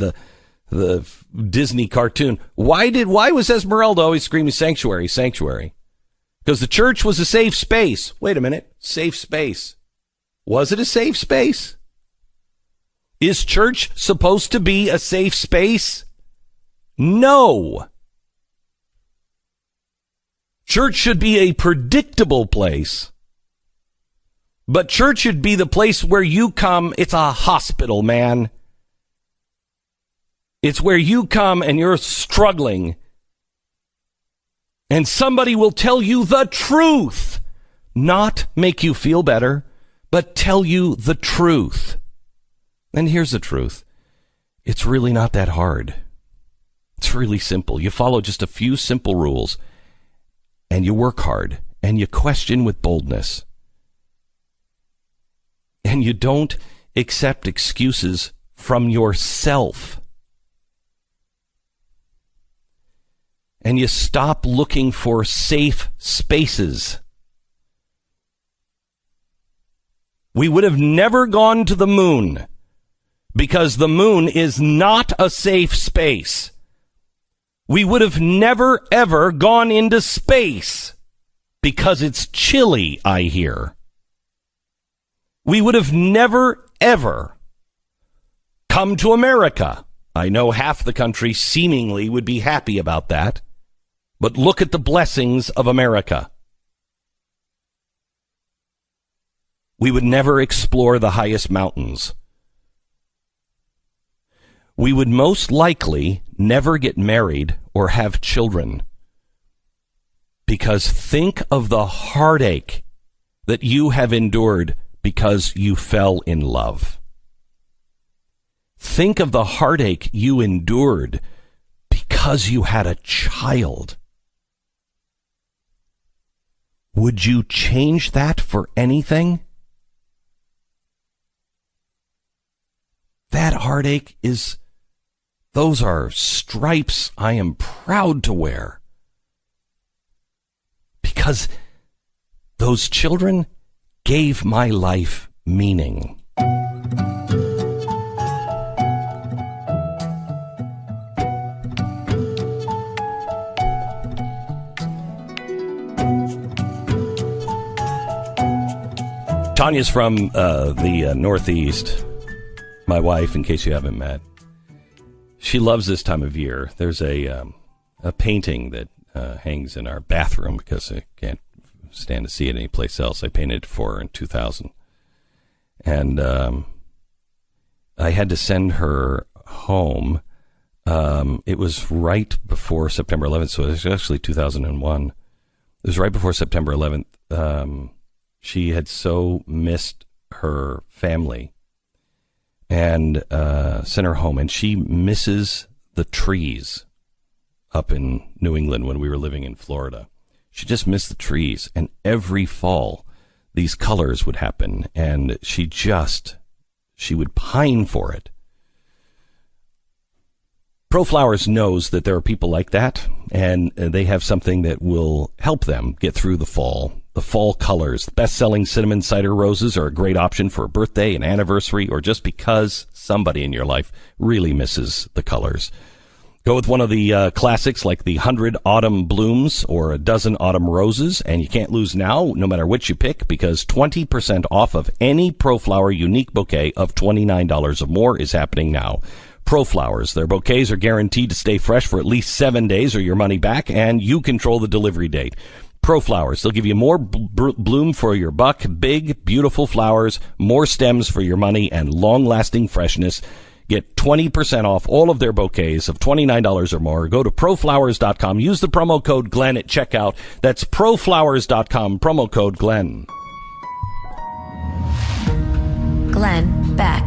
the Disney cartoon, why was Esmeralda always screaming sanctuary, sanctuary? Because the church was a safe space. Wait a minute, safe space. Was it a safe space? Is church supposed to be a safe space? No. Church should be a predictable place. But church should be the place where you come. It's a hospital, man. It's where you come and you're struggling. And somebody will tell you the truth. Not make you feel better, but tell you the truth. And here's the truth. It's really not that hard. It's really simple. You follow just a few simple rules, and you work hard, and you question with boldness. And you don't accept excuses from yourself. And you stop looking for safe spaces. We would have never gone to the moon because the moon is not a safe space. We would have never, ever gone into space because it's chilly, I hear. We would have never, ever come to America. I know half the country seemingly would be happy about that, but look at the blessings of America. We would never explore the highest mountains. We would most likely never get married or have children because think of the heartache that you have endured because you fell in love. Think of the heartache you endured because you had a child. Would you change that for anything? That heartache those are stripes I am proud to wear. Because those children gave my life meaning. Tanya's from the Northeast. My wife, in case you haven't met. She loves this time of year. There's a painting that hangs in our bathroom because I can't stand to see it anyplace else. I painted it for her in 2000. And I had to send her home. It was right before September 11th, so it was actually 2001. It was right before September 11th. She had so missed her family and sent her home. And she misses the trees up in New England when we were living in Florida. She just missed the trees. And every fall, these colors would happen. And she would pine for it. ProFlowers knows that there are people like that. And they have something that will help them get through the fall. The fall colors. The best-selling cinnamon cider roses are a great option for a birthday, an anniversary, or just because somebody in your life really misses the colors. Go with one of the classics like the 100 Autumn Blooms or a dozen Autumn Roses, and you can't lose now, no matter which you pick, because 20% off of any ProFlower unique bouquet of $29 or more is happening now. ProFlowers. Their bouquets are guaranteed to stay fresh for at least 7 days or your money back, and you control the delivery date. ProFlowers. They'll give you more bloom for your buck, big, beautiful flowers, more stems for your money, and long-lasting freshness. Get 20% off all of their bouquets of $29 or more. Go to proflowers.com. Use the promo code Glenn at checkout. That's proflowers.com, promo code Glenn. Glenn Beck.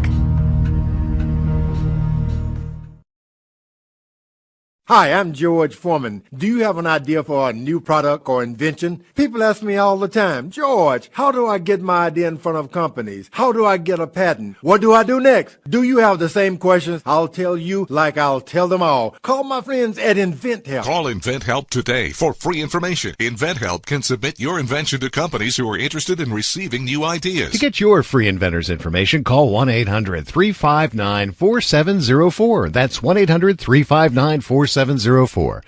Hi, I'm George Foreman. Do you have an idea for a new product or invention? People ask me all the time, George, how do I get my idea in front of companies? How do I get a patent? What do I do next? Do you have the same questions? I'll tell you like I'll tell them all. Call my friends at InventHelp. Call InventHelp today for free information. InventHelp can submit your invention to companies who are interested in receiving new ideas. To get your free inventor's information, call 1-800-359-4704. That's 1-800-359-4704. 704.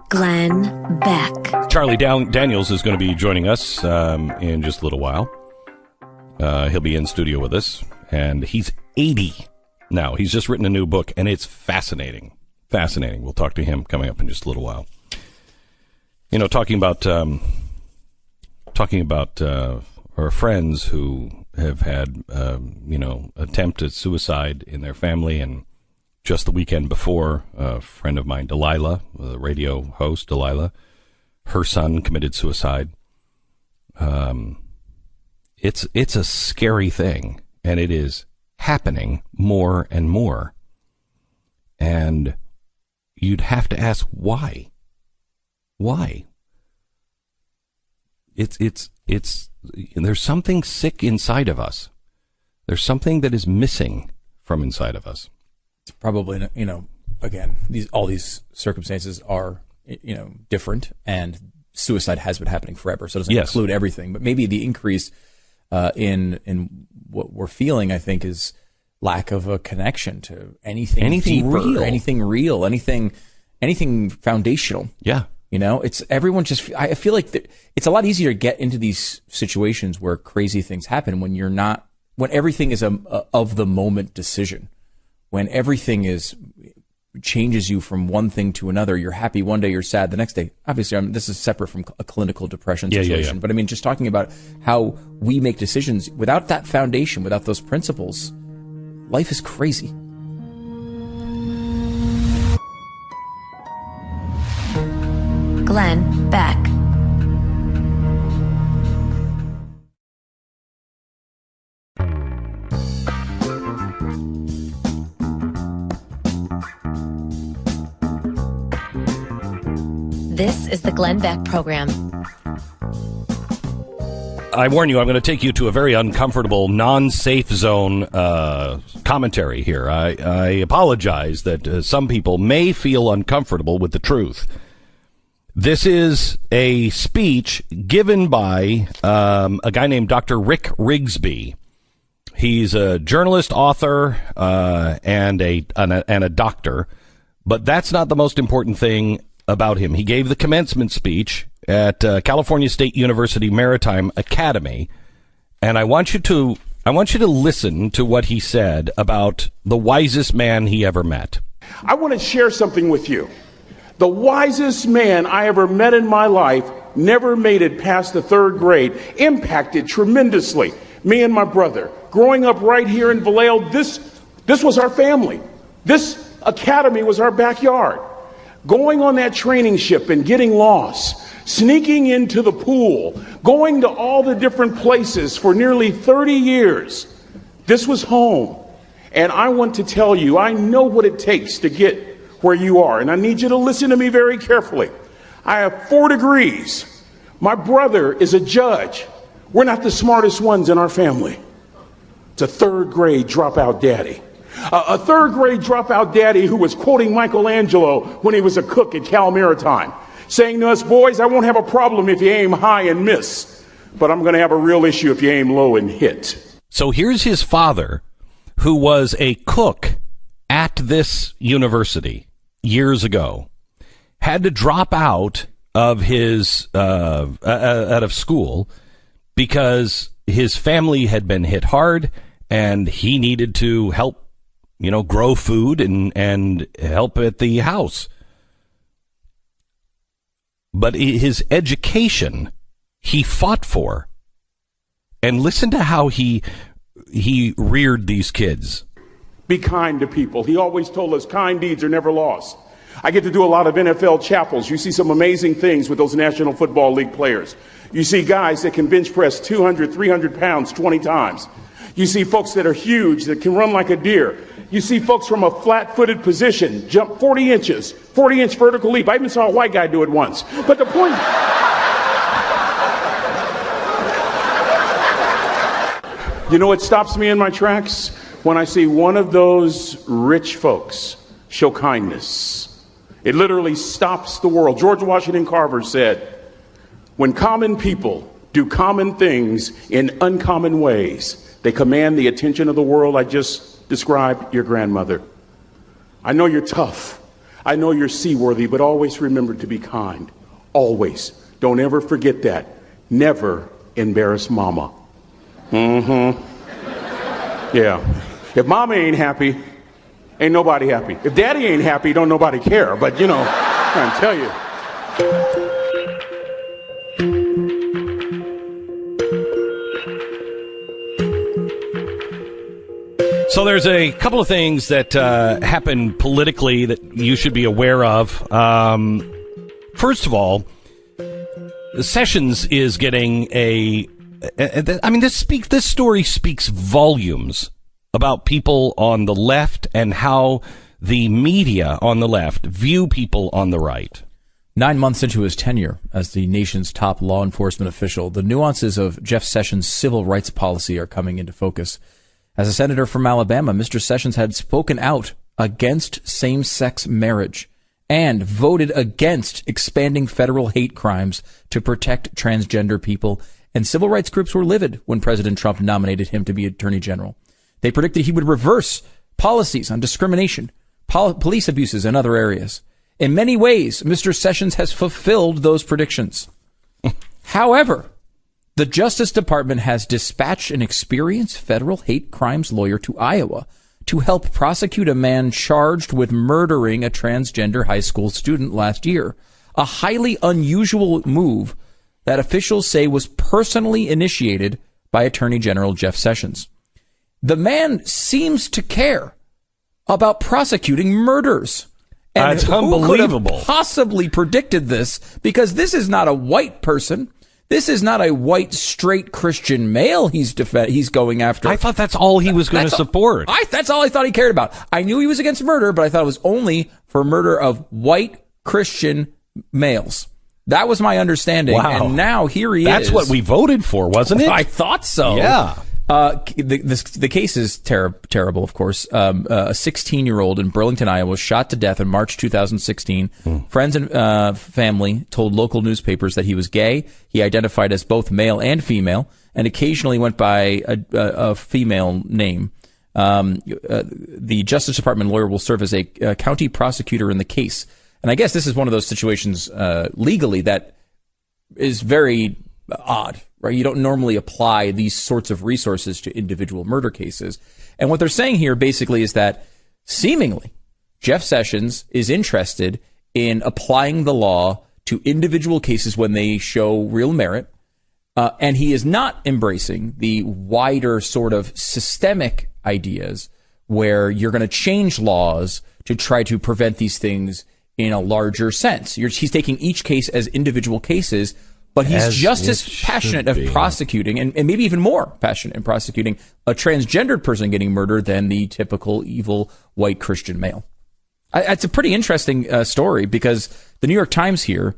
Glenn Beck. Charlie Daniels is going to be joining us in just a little while. He'll be in studio with us, and he's 80 now. He's just written a new book, and it's fascinating. Fascinating. We'll talk to him coming up in just a little while. You know, talking about our friends who have had, attempted suicide in their family. And just the weekend before, a friend of mine, Delilah, the radio host, Delilah, her son committed suicide. It's a scary thing, and it is happening more and more. And you'd have to ask why. Why? It's there's something sick inside of us. There's something that is missing from inside of us. It's probably, again, all these circumstances are, different, and suicide has been happening forever, so it doesn't include everything. But maybe the increase in what we're feeling, I think, is lack of a connection to anything deeper, real, anything foundational. Yeah. It's everyone just, I feel like it's a lot easier to get into these situations where crazy things happen when everything is of the moment decision, when everything changes you from one thing to another. You're happy one day, you're sad the next day. Obviously, this is separate from a clinical depression situation, Yeah. But I mean, just talking about how we make decisions without that foundation, without those principles, life is crazy. Glenn Beck. This is the Glenn Beck Program. I warn you, I'm going to take you to a very uncomfortable, non-safe zone commentary here. I apologize that some people may feel uncomfortable with the truth. This is a speech given by a guy named Dr. Rick Rigsby. He's a journalist, author, and a doctor. But that's not the most important thing about him. He gave the commencement speech at California State University Maritime Academy, and I want you to listen to what he said about the wisest man he ever met. I want to share something with you. The wisest man I ever met in my life never made it past the third grade, impacted tremendously me and my brother. Growing up right here in Vallejo, this was our family. This academy was our backyard. Going on that training ship and getting lost, sneaking into the pool, going to all the different places for nearly 30 years. This was home. And I want to tell you, I know what it takes to get where you are. And I need you to listen to me very carefully. I have 4 degrees. My brother is a judge. We're not the smartest ones in our family. It's a third grade dropout daddy. A third grade dropout daddy who was quoting Michelangelo when he was a cook at Cal Maritime, saying to us, boys, I won't have a problem if you aim high and miss, but I'm going to have a real issue if you aim low and hit. So here's his father, who was a cook at this university years ago, had to drop out of his out of school because his family had been hit hard and he needed to help, grow food and help at the house. But his education, he fought for. And listen to how he reared these kids. Be kind to people. He always told us kind deeds are never lost. I get to do a lot of NFL chapels. You see some amazing things with those National Football League players. You see guys that can bench press 200, 300 pounds 20 times. You see folks that are huge, that can run like a deer. You see folks from a flat-footed position jump 40 inches, 40-inch vertical leap. I even saw a white guy do it once. But the point... You know what stops me in my tracks? When I see one of those rich folks show kindness. It literally stops the world. George Washington Carver said, when common people do common things in uncommon ways, they command the attention of the world. I just described your grandmother. I know you're tough. I know you're seaworthy, but always remember to be kind. Always. Don't ever forget that. Never embarrass mama. Mm-hmm. Yeah. If mama ain't happy, ain't nobody happy. If daddy ain't happy, don't nobody care. But, I'm trying to tell you. So there's a couple of things that happen politically that you should be aware of. First of all, Sessions is getting this story speaks volumes about people on the left and how the media on the left view people on the right. 9 months into his tenure as the nation's top law enforcement official, the nuances of Jeff Sessions' civil rights policy are coming into focus. As a senator from Alabama, Mr. Sessions had spoken out against same-sex marriage and voted against expanding federal hate crimes to protect transgender people. And civil rights groups were livid when President Trump nominated him to be Attorney General. They predicted he would reverse policies on discrimination, police abuses, and other areas. In many ways, Mr. Sessions has fulfilled those predictions. However, the Justice Department has dispatched an experienced federal hate crimes lawyer to Iowa to help prosecute a man charged with murdering a transgender high school student last year, a highly unusual move that officials say was personally initiated by Attorney General Jeff Sessions. The man seems to care about prosecuting murders And That's who unbelievable. could have possibly predicted this? Because this is not a white person. This is not a white, straight Christian male he's going after. I thought that's all he was going to support. That's all I thought he cared about. I knew he was against murder, but I thought it was only for murder of white Christian males. That was my understanding. Wow. And now here he is. That's what we voted for, wasn't it? I thought so. Yeah. The case is terrible, of course. A 16-year-old in Burlington, Iowa, was shot to death in March 2016. Friends and family told local newspapers that he was gay. He identified as both male and female, and occasionally went by a female name. The Justice Department lawyer will serve as a county prosecutor in the case. And I guess this is one of those situations legally that is very odd, right? You don't normally apply these sorts of resources to individual murder cases. And what they're saying here basically is that seemingly Jeff Sessions is interested in applying the law to individual cases when they show real merit. And he is not embracing the wider sort of systemic ideas where you're going to change laws to try to prevent these things in a larger sense. He's taking each case as individual cases, but he's just as passionate of prosecuting, and maybe even more passionate in prosecuting a transgendered person getting murdered than the typical evil white Christian male. It's a pretty interesting story, because the New York Times here,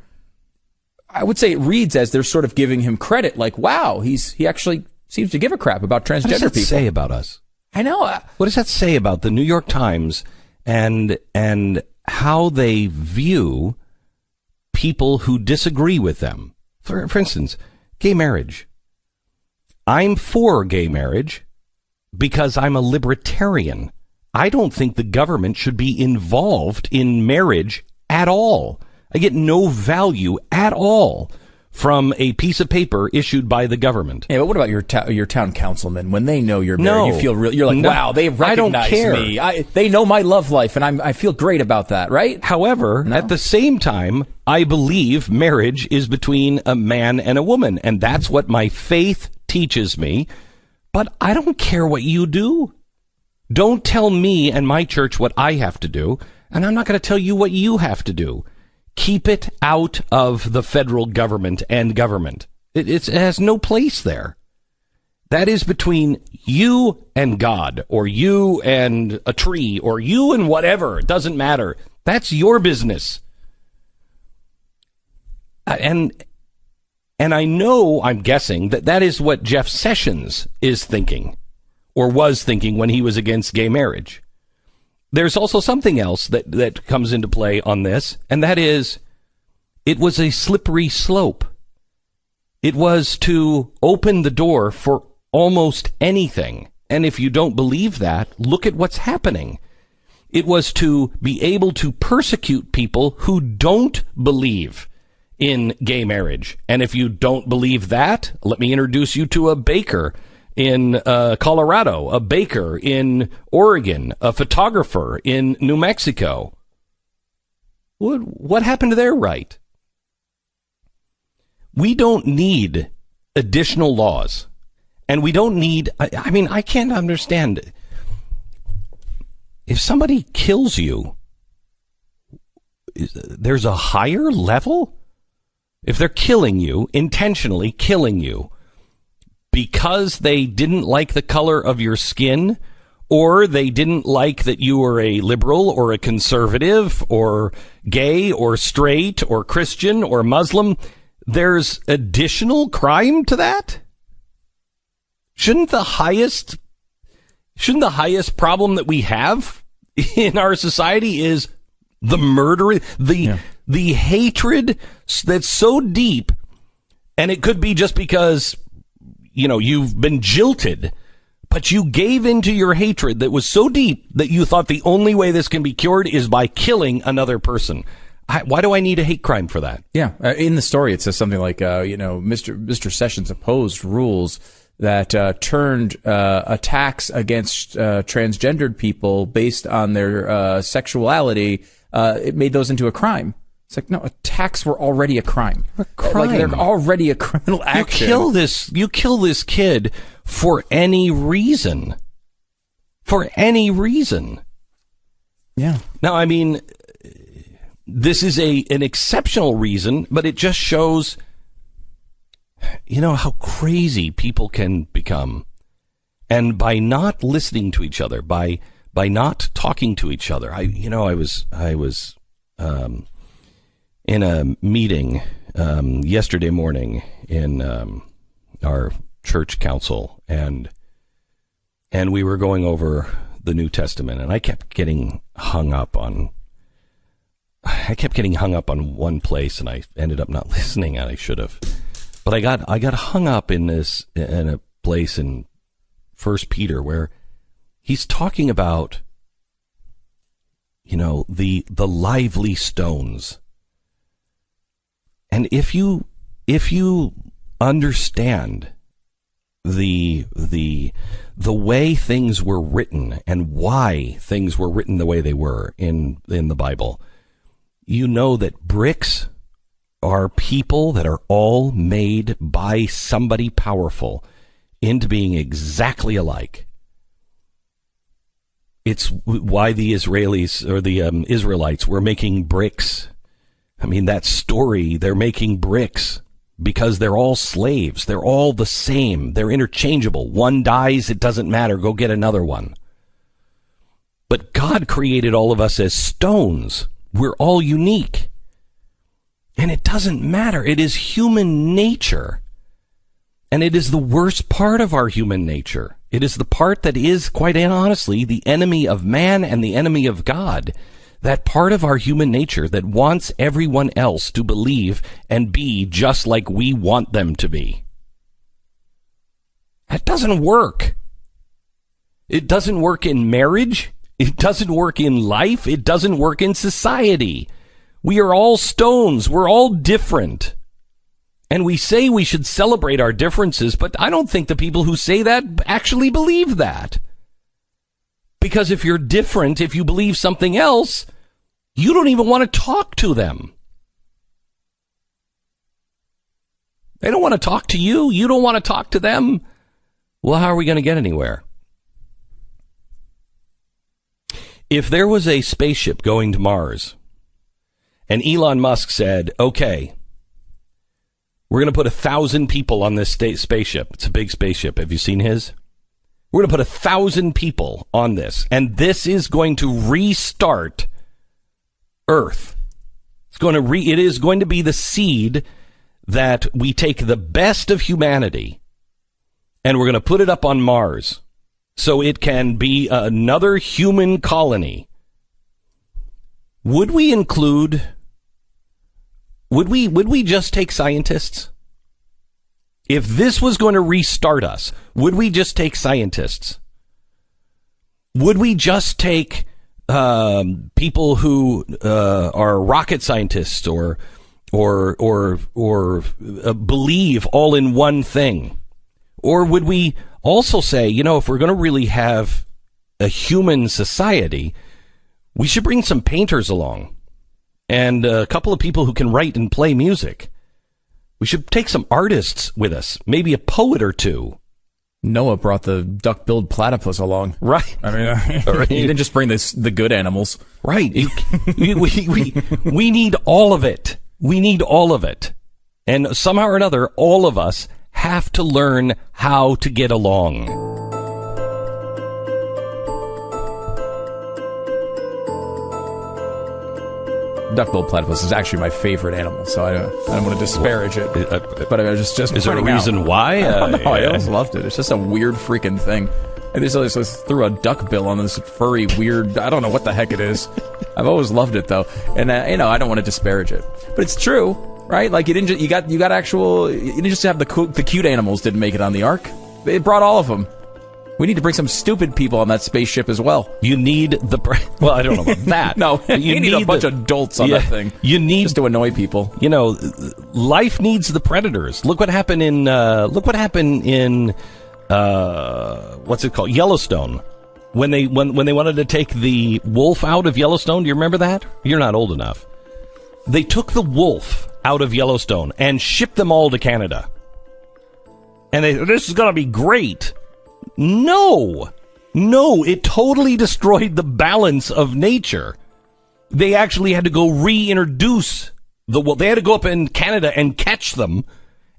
I would say it reads as they're sort of giving him credit, like, wow, he actually seems to give a crap about transgender people. What does that say about us? I know. What does that say about the New York Times and how they view people who disagree with them? For instance, gay marriage. I'm for gay marriage because I'm a libertarian. I don't think the government should be involved in marriage at all. I get no value at all from a piece of paper issued by the government. Yeah, but what about your town councilman? When they know you're married, you feel you're like, wow, they recognize me. They know my love life, and I feel great about that, right? However, at the same time, I believe marriage is between a man and a woman, and that's what my faith teaches me. But I don't care what you do. Don't tell me and my church what I have to do, and I'm not going to tell you what you have to do. Keep it out of the federal government and government. It has no place there. That is between you and God, or you and a tree, or you and whatever. It doesn't matter. That's your business. And I know, I'm guessing, that is what Jeff Sessions is thinking, or was thinking when he was against gay marriage. There's also something else that comes into play on this, and that is, it was a slippery slope. It was to open the door for almost anything. And if you don't believe that, look at what's happening. It was to be able to persecute people who don't believe in gay marriage. And if you don't believe that, let me introduce you to a baker in Colorado, a baker in Oregon, a photographer in New Mexico. What happened to their right? We don't need additional laws. And we don't need, I can't understand. If somebody kills you, there's a higher level? If they're killing you, intentionally killing you, because they didn't like the color of your skin, or they didn't like that you were a liberal or a conservative or gay or straight or Christian or Muslim, there's additional crime to that? Shouldn't the highest problem that we have in our society is the murder, the hatred that's so deep, and it could be just because you've been jilted, but you gave into your hatred that was so deep that you thought the only way this can be cured is by killing another person. Why do I need a hate crime for that? Yeah. In the story, it says something like, Mr. Sessions opposed rules that turned attacks against transgendered people based on their sexuality. It made those into a crime. It's like, no, attacks were already a crime. Like, they're already a criminal action. You kill this kid for any reason. For any reason. Yeah. Now, this is an exceptional reason, but it just shows, how crazy people can become. And by not listening to each other, by not talking to each other, I was in a meeting yesterday morning in our church council, and we were going over the New Testament, and I kept getting hung up on one place, and I ended up not listening, and I should have. But I got hung up in a place in 1 Peter where he's talking about, the lively stones. And if you understand the way things were written and why things were written the way they were in the Bible, you know that bricks are people that are all made by somebody powerful into being exactly alike. It's why the Israelis or the Israelites were making bricks. I mean, that story, they're making bricks because they're all slaves. They're all the same. They're interchangeable. One dies, it doesn't matter. Go get another one. But God created all of us as stones. We're all unique. And it doesn't matter. It is human nature. And it is the worst part of our human nature. It is the part that is, quite honestly, the enemy of man and the enemy of God. That part of our human nature that wants everyone else to believe and be just like we want them to be. That doesn't work. It doesn't work in marriage. It doesn't work in life. It doesn't work in society. We are all stones. We're all different. And we say we should celebrate our differences, but I don't think the people who say that actually believe that. Because if you're different, if you believe something else, you don't even want to talk to them. They don't want to talk to you. You don't want to talk to them. Well, how are we going to get anywhere? If there was a spaceship going to Mars, and Elon Musk said, okay, we're going to put 1,000 people on this spaceship. It's a big spaceship. Have you seen his? We're going to put 1,000 people on this, and this is going to restart Earth. It is going to be the seed that we take the best of humanity, and we're going to put it up on Mars, so it can be another human colony. Would we include? Would we just take scientists? If this was going to restart us, would we just take scientists? Would we just take people who are rocket scientists or believe all in one thing? Or would we also say, if we're going to really have a human society, we should bring some painters along and a couple of people who can write and play music. We should take some artists with us, maybe a poet or two. Noah brought the duck-billed platypus along. Right. I mean, he didn't just bring the good animals. Right. We need all of it. We need all of it. And somehow or another, all of us have to learn how to get along. Duck-billed platypus is actually my favorite animal, so I don't want to disparage it. But I just is there a reason why? I always loved it. It's just a weird freaking thing. And they just threw a duck bill on this furry, weird. I don't know what the heck it is. I've always loved it though, and I don't want to disparage it, but it's true, right? Like you didn't just, you got actual. You didn't just have the cute animals didn't make it on the Ark. It brought all of them. We need to bring some stupid people on that spaceship as well. You need well, I don't know about that. No, you need a bunch of adults on that thing. You need just to annoy people. Life needs the predators. Look what happened in what's it called? Yellowstone. When they wanted to take the wolf out of Yellowstone, do you remember that? You're not old enough. They took the wolf out of Yellowstone and shipped them all to Canada. And this is going to be great. No, it totally destroyed the balance of nature. They actually had to go reintroduce they had to go up in Canada and catch them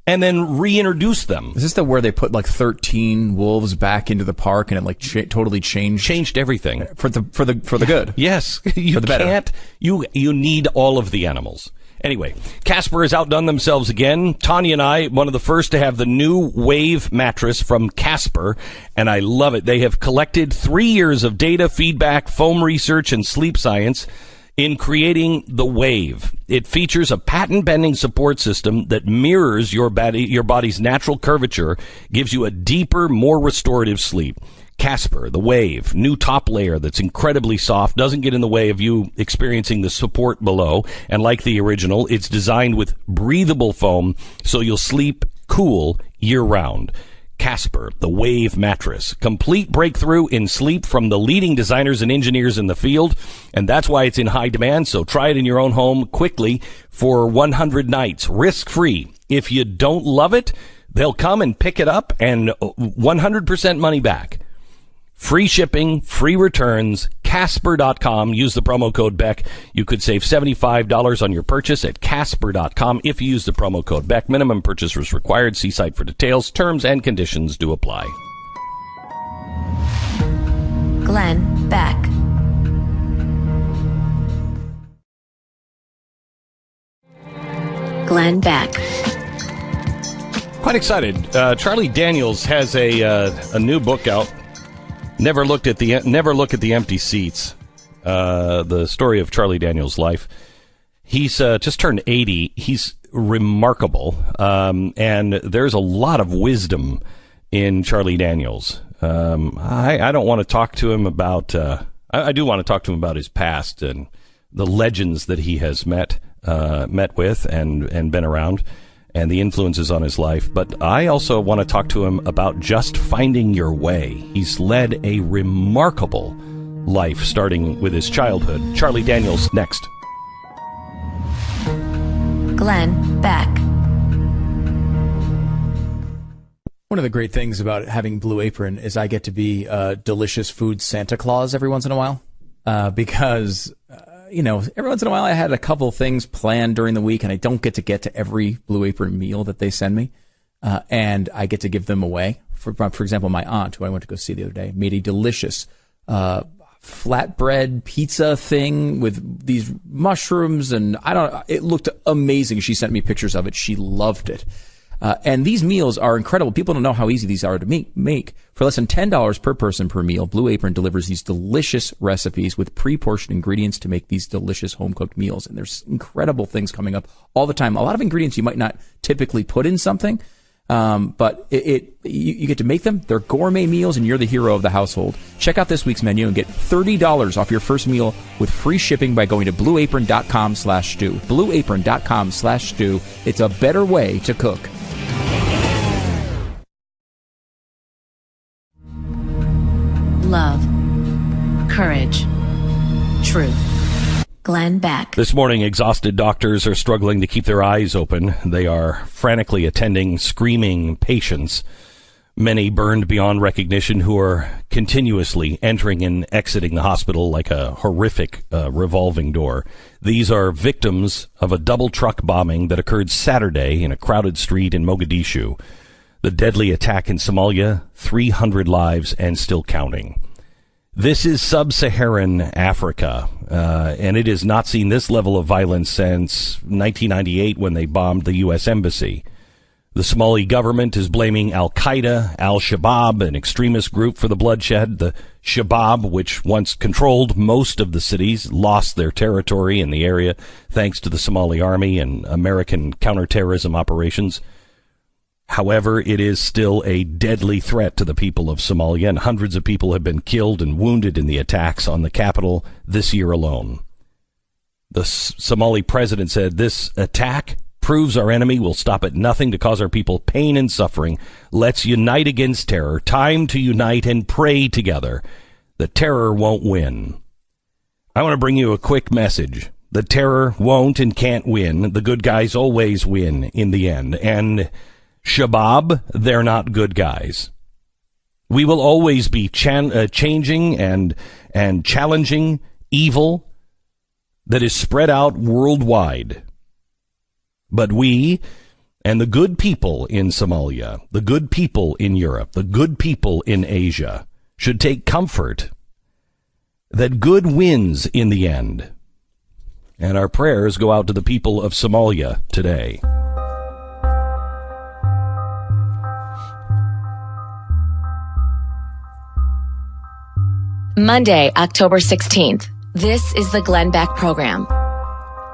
and then reintroduce them. Is this where they put like 13 wolves back into the park and it like totally changed everything for the good? Yes, you for the better. Can't. You need all of the animals. Anyway, Casper has outdone themselves again. Tanya and I, one of the first to have the new Wave mattress from Casper, and I love it. They have collected 3 years of data, feedback, foam research, and sleep science in creating the Wave. It features a patent-pending support system that mirrors your body's natural curvature, gives you a deeper, more restorative sleep. Casper, the Wave, new top layer that's incredibly soft, doesn't get in the way of you experiencing the support below. And like the original, it's designed with breathable foam so you'll sleep cool year-round. Casper, the Wave mattress. Complete breakthrough in sleep from the leading designers and engineers in the field. And that's why it's in high demand. So try it in your own home quickly for 100 nights, risk-free. If you don't love it, they'll come and pick it up and 100% money back. Free shipping, free returns, Casper.com. Use the promo code Beck. You could save $75 on your purchase at Casper.com if you use the promo code Beck. Minimum purchase is required. See site for details. Terms and conditions do apply. Glenn Beck. Glenn Beck. Quite excited. Charlie Daniels has a new book out. Never look at the empty seats. The story of Charlie Daniels' life. He's just turned 80. He's remarkable, and there's a lot of wisdom in Charlie Daniels. I don't want to talk to him about. I do want to talk to him about his past and the legends that he has met with and been around, and the influences on his life. But I also want to talk to him about just finding your way. He's led a remarkable life, starting with his childhood. Charlie Daniels, next. Glenn Beck. One of the great things about having Blue Apron is I get to be delicious food Santa Claus every once in a while, because every once in a while I had a couple things planned during the week, and I don't get to every Blue Apron meal that they send me, and I get to give them away. For example, my aunt, who I went to go see the other day, made a delicious flatbread pizza thing with these mushrooms, and it looked amazing. She sent me pictures of it. She loved it. And these meals are incredible. People don't know how easy these are to make. For less than $10 per person per meal, Blue Apron delivers these delicious recipes with pre-portioned ingredients to make these delicious home-cooked meals. And there's incredible things coming up all the time. A lot of ingredients you might not typically put in something, but you get to make them. They're gourmet meals, and you're the hero of the household. Check out this week's menu and get $30 off your first meal with free shipping by going to blueapron.com/stew. Blueapron.com/stew. It's a better way to cook. Love, courage, truth. Glenn Beck. This morning, exhausted doctors are struggling to keep their eyes open. They are frantically attending screaming patients, many burned beyond recognition, who are continuously entering and exiting the hospital like a horrific revolving door. These are victims of a double truck bombing that occurred Saturday in a crowded street in Mogadishu. The deadly attack in Somalia, 300 lives and still counting. This is sub-Saharan Africa, and it has not seen this level of violence since 1998 when they bombed the U.S. Embassy. The Somali government is blaming Al-Qaeda, Al-Shabaab, an extremist group, for the bloodshed. The Shabaab, which once controlled most of the cities, lost their territory in the area thanks to the Somali army and American counterterrorism operations. However, it is still a deadly threat to the people of Somalia, and hundreds of people have been killed and wounded in the attacks on the capital this year alone. The Somali president said, "This attack proves our enemy will stop at nothing to cause our people pain and suffering. Let's unite against terror. Time to unite and pray together. The terror won't win." I want to bring you a quick message. The terror won't and can't win. The good guys always win in the end. And Shabaab, they're not good guys. We will always be changing and challenging evil that is spread out worldwide. But we and the good people in Somalia, the good people in Europe, the good people in Asia should take comfort that good wins in the end. And our prayers go out to the people of Somalia today. Monday, October 16th. This is the Glenn Beck Program.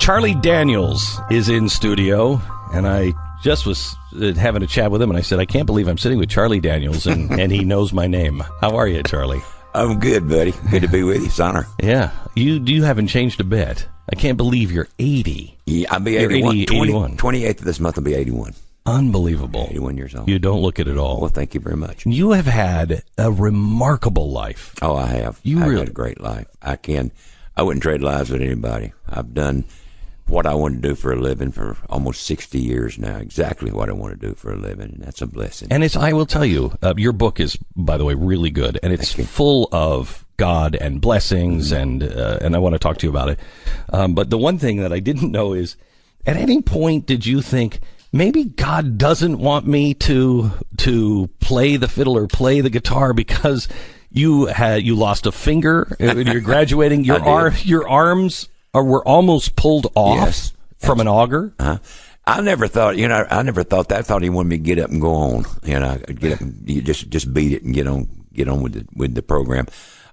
Charlie Daniels is in studio, and I just was having a chat with him, and I said, I can't believe I'm sitting with Charlie Daniels, and he knows my name. How are you, Charlie? I'm good, buddy. Good to be with you. It's an honor. Yeah. You haven't changed a bit. I can't believe you're 80. Yeah, I'll be 81. 81. 28th of this month, I'll be 81. Unbelievable. 81 years old. You don't look it at all. Well, thank you very much. You have had a remarkable life. Oh, I have. I've had a great life. I wouldn't trade lives with anybody. I've done what I want to do for a living for almost 60 years now, exactly what I want to do for a living, and that's a blessing. And I will tell you, your book is, by the way, really good, and it's full of God and blessings, and I want to talk to you about it. But the one thing that I didn't know is, at any point did you think, maybe God doesn't want me to play the fiddle or play the guitar because you lost a finger when you're graduating? Your arms were almost pulled off from an auger. I never thought that. I thought he wanted me to get up and go on. Get up and just beat it and get on with the program.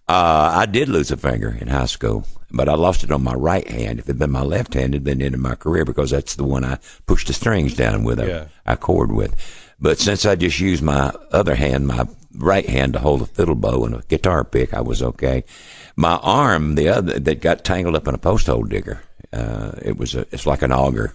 I did lose a finger in high school, but I lost it on my right hand. If it had been my left hand, it'd been the end of my career because that's the one I pushed the strings down with, I chord with. But since I just used my other hand, my right hand, to hold a fiddle bow and a guitar pick, I was okay. My arm, the other, that got tangled up in a post hole digger. It's like an auger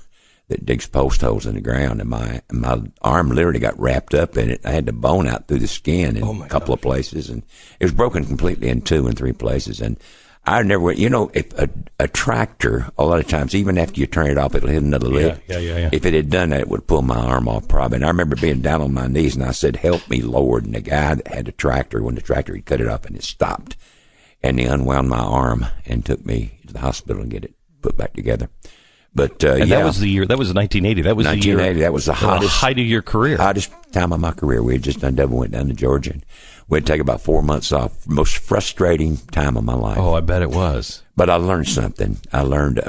that digs post holes in the ground, and my arm literally got wrapped up in it. I had the bone out through the skin in a couple of places, and it was broken completely in 2 and 3 places. And I never, if a tractor, a lot of times, even after you turn it off, it'll hit another lip. Yeah. If it had done that, it would pull my arm off probably. And I remember being down on my knees, and I said, "Help me, Lord." And the guy that had the tractor, when the tractor, he cut it off and it stopped. And he unwound my arm and took me to the hospital and get it put back together. But that was the year. That was 1980. That was 1980. The year. That was the height of your career. Hottest time of my career. We had just done double, went down to Georgia. And we'd take about 4 months off. Most frustrating time of my life. Oh, I bet it was. But I learned something. I learned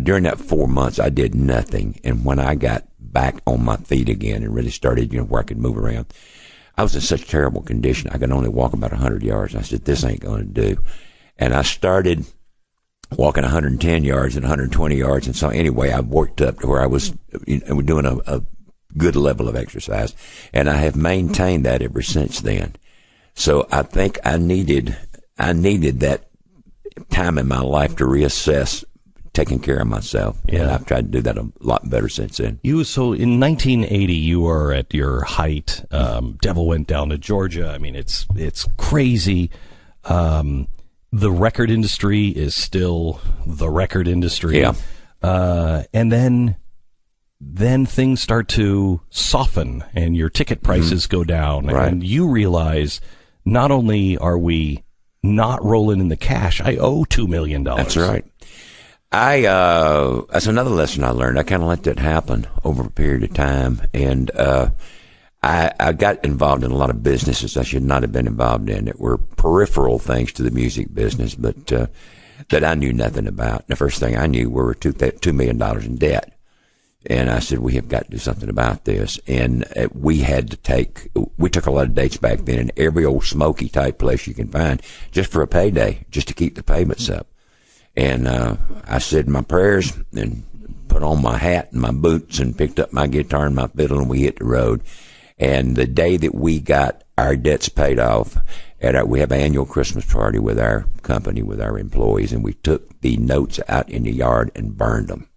during that 4 months, I did nothing. And when I got back on my feet again and really started, where I could move around, I was in such terrible condition. I could only walk about 100 yards. And I said, this ain't going to do. And I started walking 110 yards and 120 yards. And so anyway, I worked up to where I was doing a good level of exercise. And I have maintained that ever since then. So I think I needed that time in my life to reassess taking care of myself. Yeah. And I've tried to do that a lot better since then. So in 1980, you were at your height. Devil went down to Georgia. I mean, it's crazy. The record industry is still the record industry. Yeah. And then things start to soften and your ticket prices go down. Right. And you realize not only are we not rolling in the cash, I owe $2 million. That's right. That's another lesson I learned. I kind of let that happen over a period of time. And, I got involved in a lot of businesses I should not have been involved in that were peripheral things to the music business, but that I knew nothing about. The first thing I knew, we were $2 million in debt. And I said, we have got to do something about this. And we took a lot of dates back then in every old smoky type place you can find just for a payday, just to keep the payments up. And I said my prayers and put on my hat and my boots and picked up my guitar and my fiddle, and we hit the road. And the day that we got our debts paid off, we have an annual Christmas party with our company, with our employees, and we took the notes out in the yard and burned them,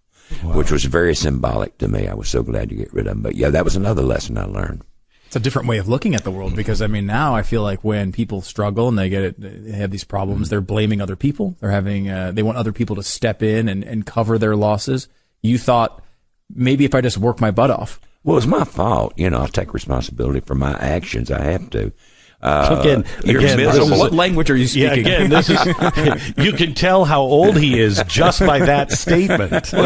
which was very symbolic to me. I was so glad to get rid of them. But yeah, that was another lesson I learned. It's a different way of looking at the world, because now I feel like when people struggle and they have these problems, they're blaming other people. They want other people to step in and cover their losses. You thought, maybe if I just work my butt off. Well, it's my fault. I'll take responsibility for my actions. I have to. You're miserable. What language are you speaking? Yeah, again, this is, you can tell how old he is just by that statement. Well,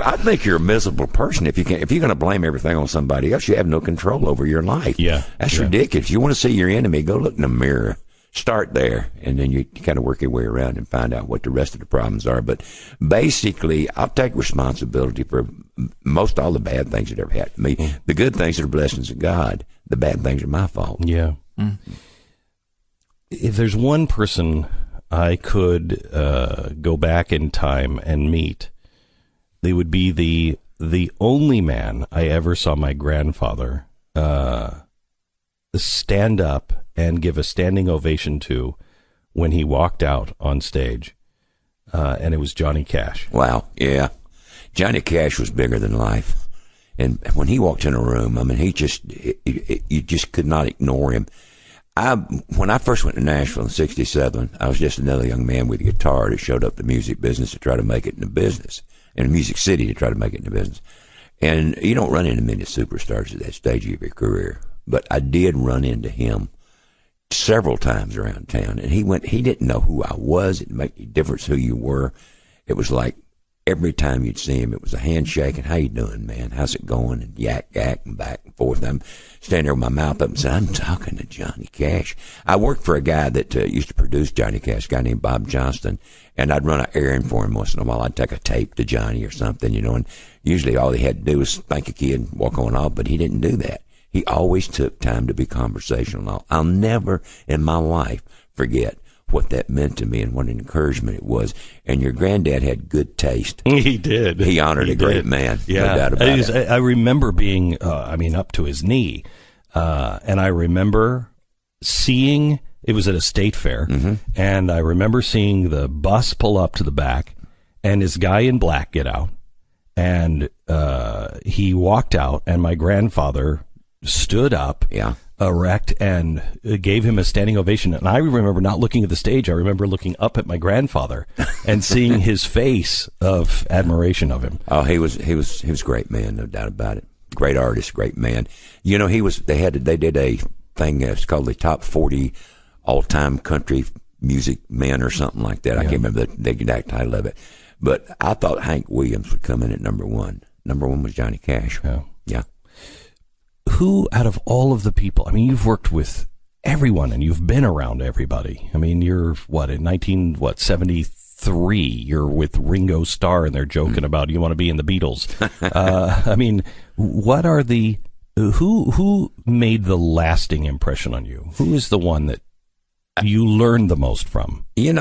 I think you're a miserable person if you're going to blame everything on somebody else. You have no control over your life. Yeah, that's ridiculous. You want to see your enemy? Go look in the mirror. Start there, and then you kind of work your way around and find out what the rest of the problems are. But basically, I'll take responsibility for most all the bad things that ever happened to me. The good things are blessings of God. The bad things are my fault. Yeah. If there's one person I could go back in time and meet, they would be the only man I ever saw my grandfather stand up and give a standing ovation to when he walked out on stage, and it was Johnny Cash. Wow, yeah. Johnny Cash was bigger than life. And when he walked in a room, I mean, you just could not ignore him. When I first went to Nashville in '67, I was just another young man with a guitar that showed up the music business to try to make it in the business, in Music City to try to make it in the business. And you don't run into many superstars at that stage of your career. But I did run into him several times around town, and he didn't know who I was. It didn't make any difference who you were. It was like every time you'd see him, it was a handshake and, how you doing, man? How's it going? And yak, and back and forth. And I'm standing there with my mouth up and saying, I'm talking to Johnny Cash. I worked for a guy that used to produce Johnny Cash, a guy named Bob Johnston, and I'd run an errand for him once in a while. I'd take a tape to Johnny or something, and usually all he had to do was thank a kid and walk on off, but he didn't do that. He always took time to be conversational. I'll never in my life forget what that meant to me and what an encouragement it was. And your granddad had good taste. He did. He honored a great man. Yeah. No doubt about it. I remember being, up to his knee. And I remember seeing, it was at a state fair, and I remember seeing the bus pull up to the back and this guy in black get out. And he walked out, and my grandfather stood up, erect, and gave him a standing ovation. And I remember not looking at the stage. I remember looking up at my grandfather and seeing his face of admiration of him. Oh, he was a great man, no doubt about it. Great artist, great man. They did a thing it's called the top 40 all-time country music men or something like that. I can't remember the exact title of it. But I thought Hank Williams would come in at number one. Number one was Johnny Cash. Yeah. Who out of all of the people, you've worked with everyone and you've been around everybody. You're in 1973, you're with Ringo Starr and they're joking about you want to be in the Beatles. What are who made the lasting impression on you? Who is the one that you learned the most from? We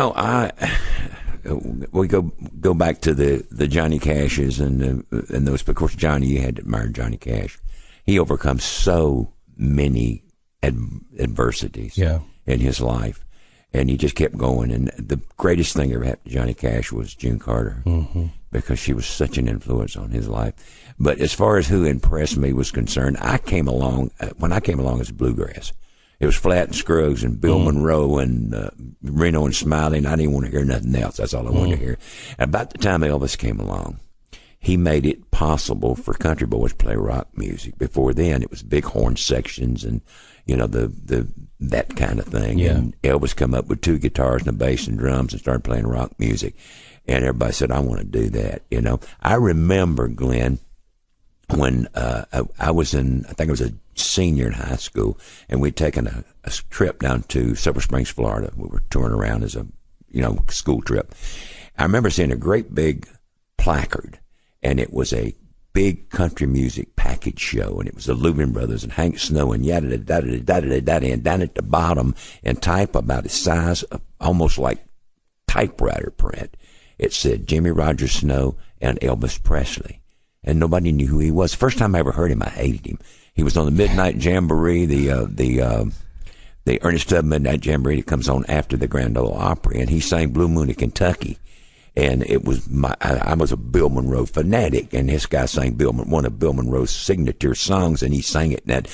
go back to the Johnny Cashes and those. Of course, Johnny, you had to admire Johnny Cash. He overcomes so many adversities in his life, and he just kept going. And the greatest thing ever happened to Johnny Cash was June Carter, because she was such an influence on his life. But as far as who impressed me was concerned, when I came along as bluegrass. It was Flat and Scruggs and Bill Monroe and Reno and Smiley, and I didn't want to hear nothing else. That's all I wanted to hear. About the time Elvis came along, he made it possible for country boys to play rock music. Before then, it was big horn sections and, that kind of thing. Yeah. And Elvis come up with 2 guitars and a bass and drums and started playing rock music. And everybody said, I want to do that, I remember, Glenn, when I was a senior in high school, and we'd taken a trip down to Silver Springs, Florida. We were touring around as a, school trip. I remember seeing a great big placard, and it was a big country music package show, and it was the Louvin Brothers and Hank Snow and yada da da da da da da, and down at the bottom, in type about the size of almost like typewriter print, it said Jimmy Rogers Snow and Elvis Presley. And nobody knew who he was. First time I ever heard him, I hated him. He was on the Midnight Jamboree, the Ernest Tubb Midnight Jamboree that comes on after the Grand Ole Opry, and he sang Blue Moon of Kentucky. And it was I was a Bill Monroe fanatic, and this guy sang one of Bill Monroe's signature songs, and he sang it. And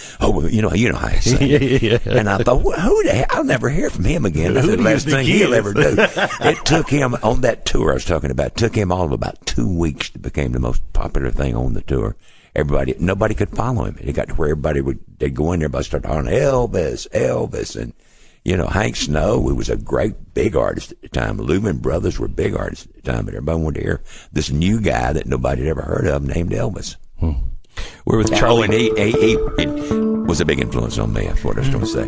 you know how he sang it. And I thought, who the hell? I'll never hear from him again. That's the last thing he'll ever do. It took him on that tour I was talking about. Took him all of about 2 weeks to become the most popular thing on the tour. nobody could follow him. It got to where they'd go in there, everybody started calling Elvis, and Hank Snow, who was a great big artist at the time. Lumen Brothers were big artists at the time, but everybody wanted to hear this new guy that nobody had ever heard of named Elvis. We're with Charlie. And he was a big influence on me. That's what I was going to say.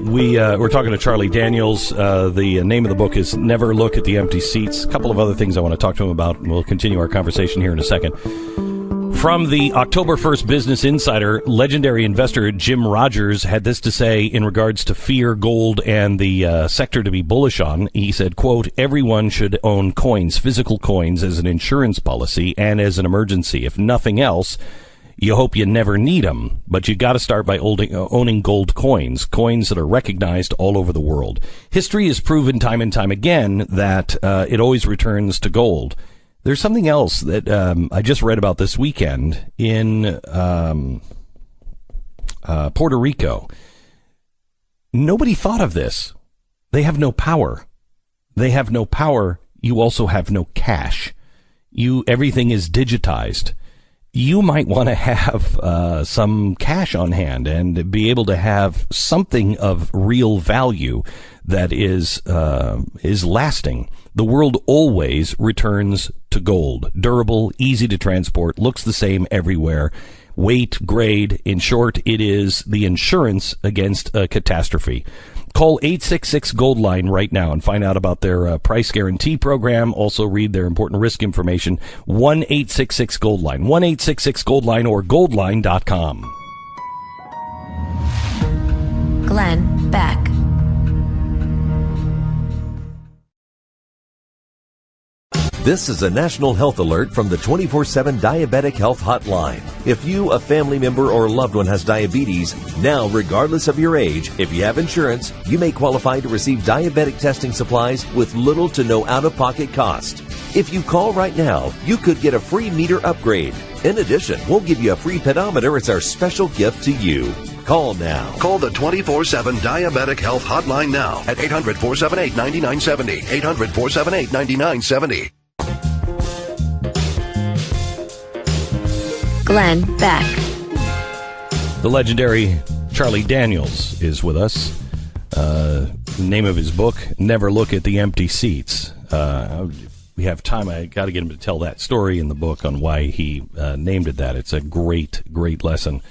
We're talking to Charlie Daniels. The name of the book is Never Look at the Empty Seats. A couple of other things I want to talk to him about, and we'll continue our conversation here in a second. From the October 1st Business Insider, legendary investor Jim Rogers had this to say in regards to fear, gold, and the sector to be bullish on. He said, quote, everyone should own coins, physical coins, as an insurance policy and as an emergency. If nothing else, you hope you never need them, but you got to start by owning gold coins that are recognized all over the world. History has proven time and time again that it always returns to gold. There's something else that I just read about this weekend in Puerto Rico. Nobody thought of this. They have no power. They have no power. You also have no cash. Everything is digitized. You might want to have some cash on hand and be able to have something of real value that is lasting. The world always returns to gold. Durable, easy to transport, looks the same everywhere. Weight, grade, in short, it is the insurance against a catastrophe. Call 866-GOLD-LINE right now and find out about their price guarantee program. Also read their important risk information. 1-866-GOLD-LINE. 1-866-GOLD-LINE or goldline.com. Glenn Beck. This is a national health alert from the 24/7 Diabetic Health Hotline. If you, a family member, or loved one has diabetes, now, regardless of your age, if you have insurance, you may qualify to receive diabetic testing supplies with little to no out-of-pocket cost. If you call right now, you could get a free meter upgrade. In addition, we'll give you a free pedometer as our special gift to you. Call now. Call the 24/7 Diabetic Health Hotline now at 800-478-9970. 800-478-9970. Glenn Beck. The legendary Charlie Daniels is with us. The name of his book, Never Look at the Empty Seats. If we have time, I got to get him to tell that story in the book on why he named it that. It's a great, great lesson.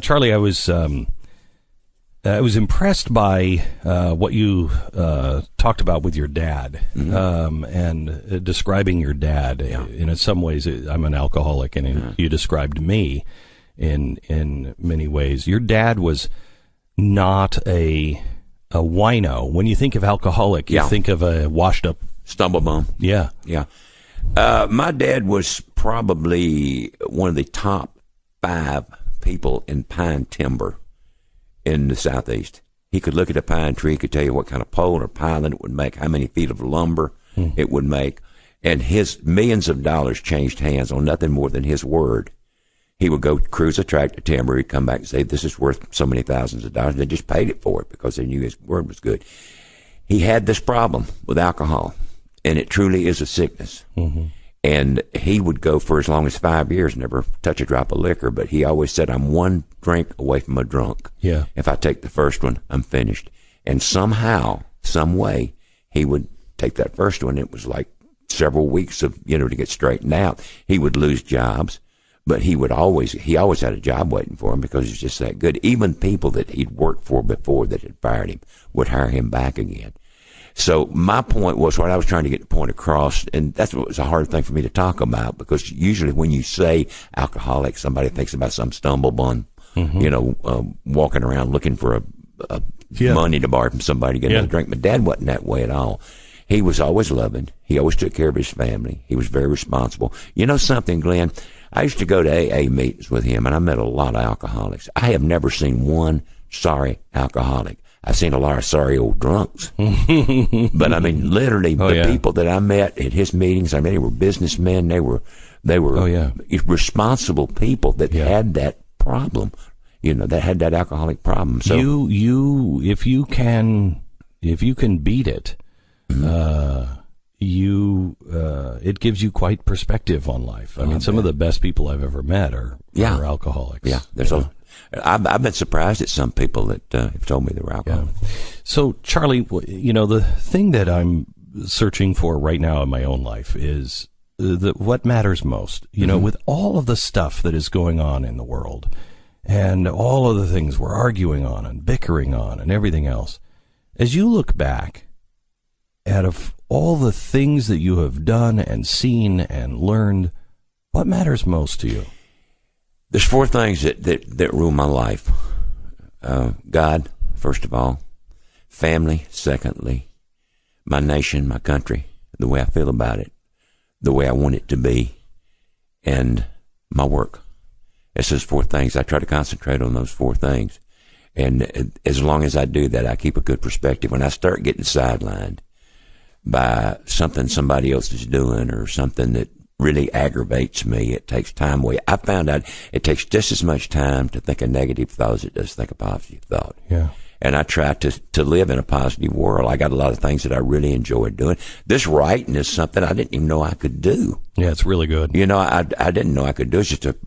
Charlie, I was impressed by what you talked about with your dad, and describing your dad. In some ways, I'm an alcoholic, and you described me in many ways. Your dad was not a wino. When you think of alcoholic, you think of a washed-up stumblebum. Yeah. My dad was probably one of the top 5 people in pine timber in the Southeast. He could look at a pine tree, he could tell you what kind of pole or piling it would make, how many feet of lumber it would make, and his millions of dollars changed hands on nothing more than his word. He would go cruise a tractor timber, he'd come back and say, this is worth so many thousands of dollars, and they just paid it for it because they knew his word was good. He had this problem with alcohol, and it truly is a sickness. And he would go for as long as 5 years, never touch a drop of liquor, but he always said, I'm one drink away from a drunk. Yeah. If I take the first one, I'm finished. And somehow, some way, he would take that first one. It was like several weeks of, to get straightened out. He would lose jobs, but he always had a job waiting for him because he's just that good. Even people that he'd worked for before that had fired him would hire him back again. So my point was what I was trying to get the point across, and that's what was a hard thing for me to talk about, because usually when you say alcoholic, somebody thinks about some stumblebum, walking around looking for a money to borrow from somebody to get another drink. My dad wasn't that way at all. He was always loving. He always took care of his family. He was very responsible. You know something, Glenn? I used to go to AA meetings with him, and I met a lot of alcoholics. I have never seen one sorry alcoholic. I've seen a lot of sorry old drunks. But I mean, literally, people that I met at his meetings, I mean, they were businessmen. They were responsible people that had that problem, that had that alcoholic problem. So if you can beat it, it gives you quite perspective on life. I mean, some of the best people I've ever met are alcoholics. Yeah, I've been surprised at some people that have told me they were alcoholics. Yeah. So, Charlie, the thing that I'm searching for right now in my own life is what matters most. With all of the stuff that is going on in the world and all of the things we're arguing on and bickering on and everything else, as you look back out of all the things that you have done and seen and learned, what matters most to you? There's 4 things that rule my life. God, first of all. Family, secondly. My nation, my country, the way I feel about it, the way I want it to be, and my work. It's those 4 things. I try to concentrate on those 4 things. And as long as I do that, I keep a good perspective. When I start getting sidelined by something somebody else is doing or something that really aggravates me, it takes time away. I found out it takes just as much time to think a negative thought as it does to think a positive thought. Yeah. And I try to live in a positive world. I got a lot of things that I really enjoy doing. This writing is something I didn't even know I could do. Yeah, it's really good. I didn't know I could do it. It's just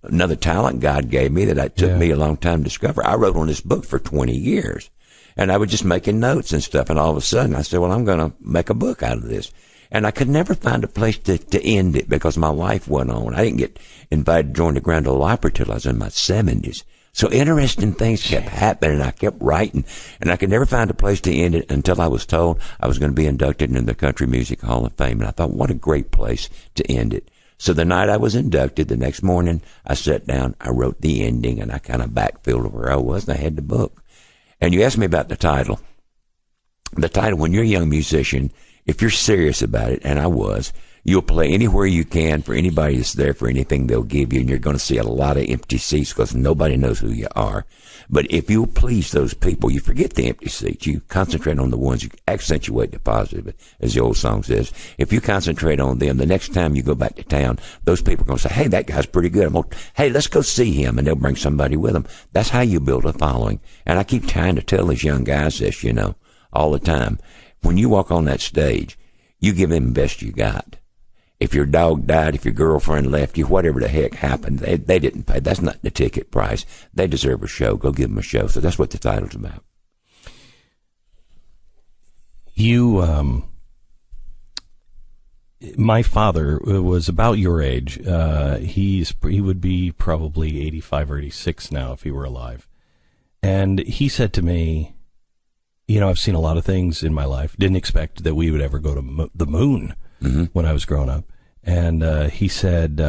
another talent God gave me that it took me a long time to discover. I wrote on this book for 20 years. And I was just making notes and stuff. And all of a sudden I said, well, I'm going to make a book out of this. And I could never find a place to end it because my life went on. I didn't get invited to join the Grand Ole Opry till I was in my 70s. So interesting things kept happening, and I kept writing, and I could never find a place to end it until I was told I was going to be inducted into the Country Music Hall of Fame. And I thought, what a great place to end it. So the night I was inducted, the next morning, I sat down, I wrote the ending, and I kind of backfilled where I was, and I had the book. And you asked me about the title. The title, when you're a young musician, if you're serious about it, and I was, you'll play anywhere you can for anybody that's there for anything they'll give you, and you're going to see a lot of empty seats because nobody knows who you are. But if you'll please those people, you forget the empty seats. You concentrate on the ones, you accentuate the positive, as the old song says. If you concentrate on them, the next time you go back to town, those people are going to say, hey, that guy's pretty good. Hey, let's go see him, and they'll bring somebody with them. That's how you build a following. And I keep trying to tell these young guys this, all the time. When you walk on that stage, you give them the best you got. If your dog died, if your girlfriend left you, whatever the heck happened, they didn't pay. That's not the ticket price. They deserve a show. Go give them a show. So that's what the title's about. My father was about your age. He would be probably 85 or 86 now if he were alive. And he said to me, I've seen a lot of things in my life. Didn't expect that we would ever go to the moon when I was growing up. And he said,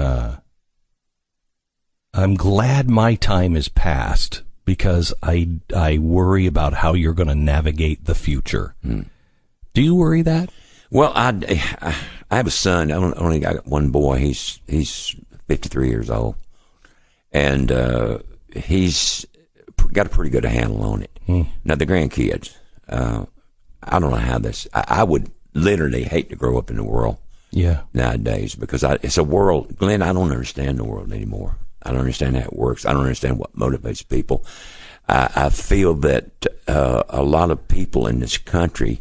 I'm glad my time is past because I worry about how you're going to navigate the future. Do you worry that? Well, I have a son. I only got one boy. He's 53 years old. And he's got a pretty good handle on it. Now, the grandkids, I don't know how this... I would literally hate to grow up in the world nowadays because it's a world... Glenn, I don't understand the world anymore. I don't understand how it works. I don't understand what motivates people. I feel that a lot of people in this country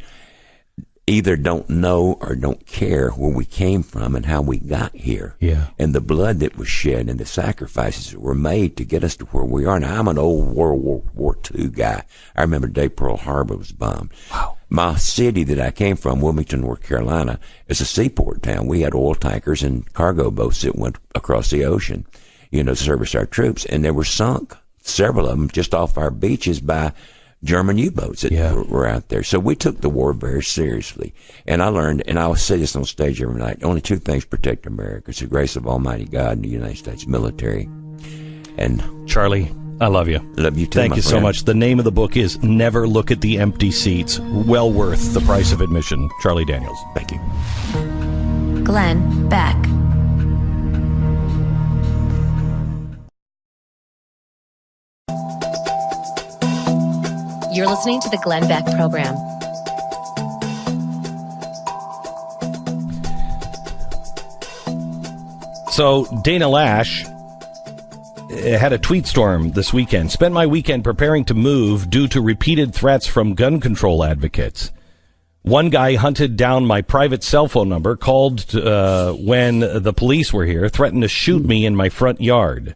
either don't know or don't care where we came from and how we got here. Yeah. And the blood that was shed and the sacrifices that were made to get us to where we are. Now, I'm an old World War II guy. I remember the day Pearl Harbor was bombed. Wow. My city that I came from, Wilmington, North Carolina, is a seaport town. We had oil tankers and cargo boats that went across the ocean, to service our troops. And they were sunk, several of them, just off our beaches by German U-boats that were out there. So we took the war very seriously. And I learned, and I will say this on stage every night, only 2 things protect America. It's the grace of Almighty God and the United States military. And Charlie, I love you. Love you too, Thank you so much. The name of the book is Never Look at the Empty Seats. Well worth the price of admission. Charlie Daniels. Thank you. Glenn Beck. You're listening to the Glenn Beck Program. So Dana Lash had a tweet storm this weekend. Spent my weekend preparing to move due to repeated threats from gun control advocates. One guy hunted down my private cell phone number, called when the police were here, threatened to shoot me in my front yard.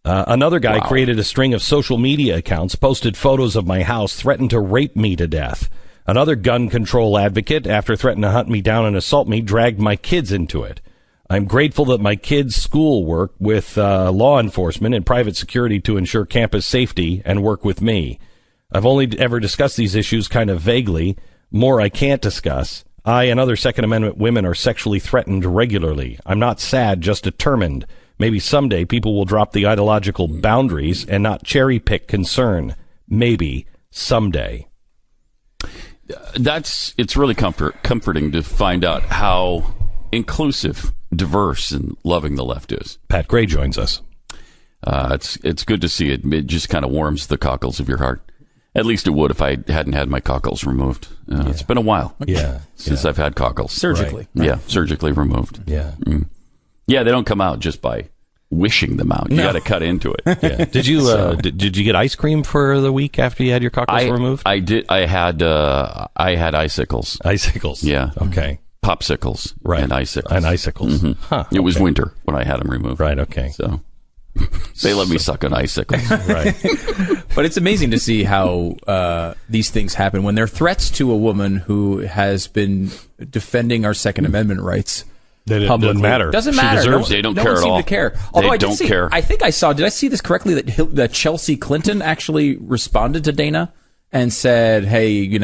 Another guy created a string of social media accounts, posted photos of my house, threatened to rape me to death. Another gun control advocate, after threatening to hunt me down and assault me, dragged my kids into it. I'm grateful that my kids' school work with law enforcement and private security to ensure campus safety and work with me. I've only ever discussed these issues kind of vaguely. More I can't discuss. I and other Second Amendment women are sexually threatened regularly. I'm not sad, just determined. Maybe someday people will drop the ideological boundaries and not cherry-pick concern. Maybe someday. It's really comforting to find out how inclusive, diverse, and loving the left is. Pat Gray joins us. It's good to see it. It just kind of warms the cockles of your heart. At least it would if I hadn't had my cockles removed. It's been a while since I've had cockles. Surgically. Right. Yeah, surgically removed. Yeah. Yeah, they don't come out just by wishing them out. You got to cut into it. Yeah. Did you did you get ice cream for the week after you had your cockles removed? I did. I had icicles. Icicles. Yeah. Okay. Popsicles. Right. And icicles. And icicles. Mm-hmm. Huh, It was winter when I had them removed. Right. Okay. So they let me suck on icicles. Right. But it's amazing to see how these things happen when they're threats to a woman who has been defending our Second Amendment rights. It doesn't matter. Doesn't She matter. deserves They don't no care one at seemed all. to care. Although They I did don't see, care. I think I saw. Did I see this correctly? That Chelsea Clinton actually responded to Dana and said, "Hey,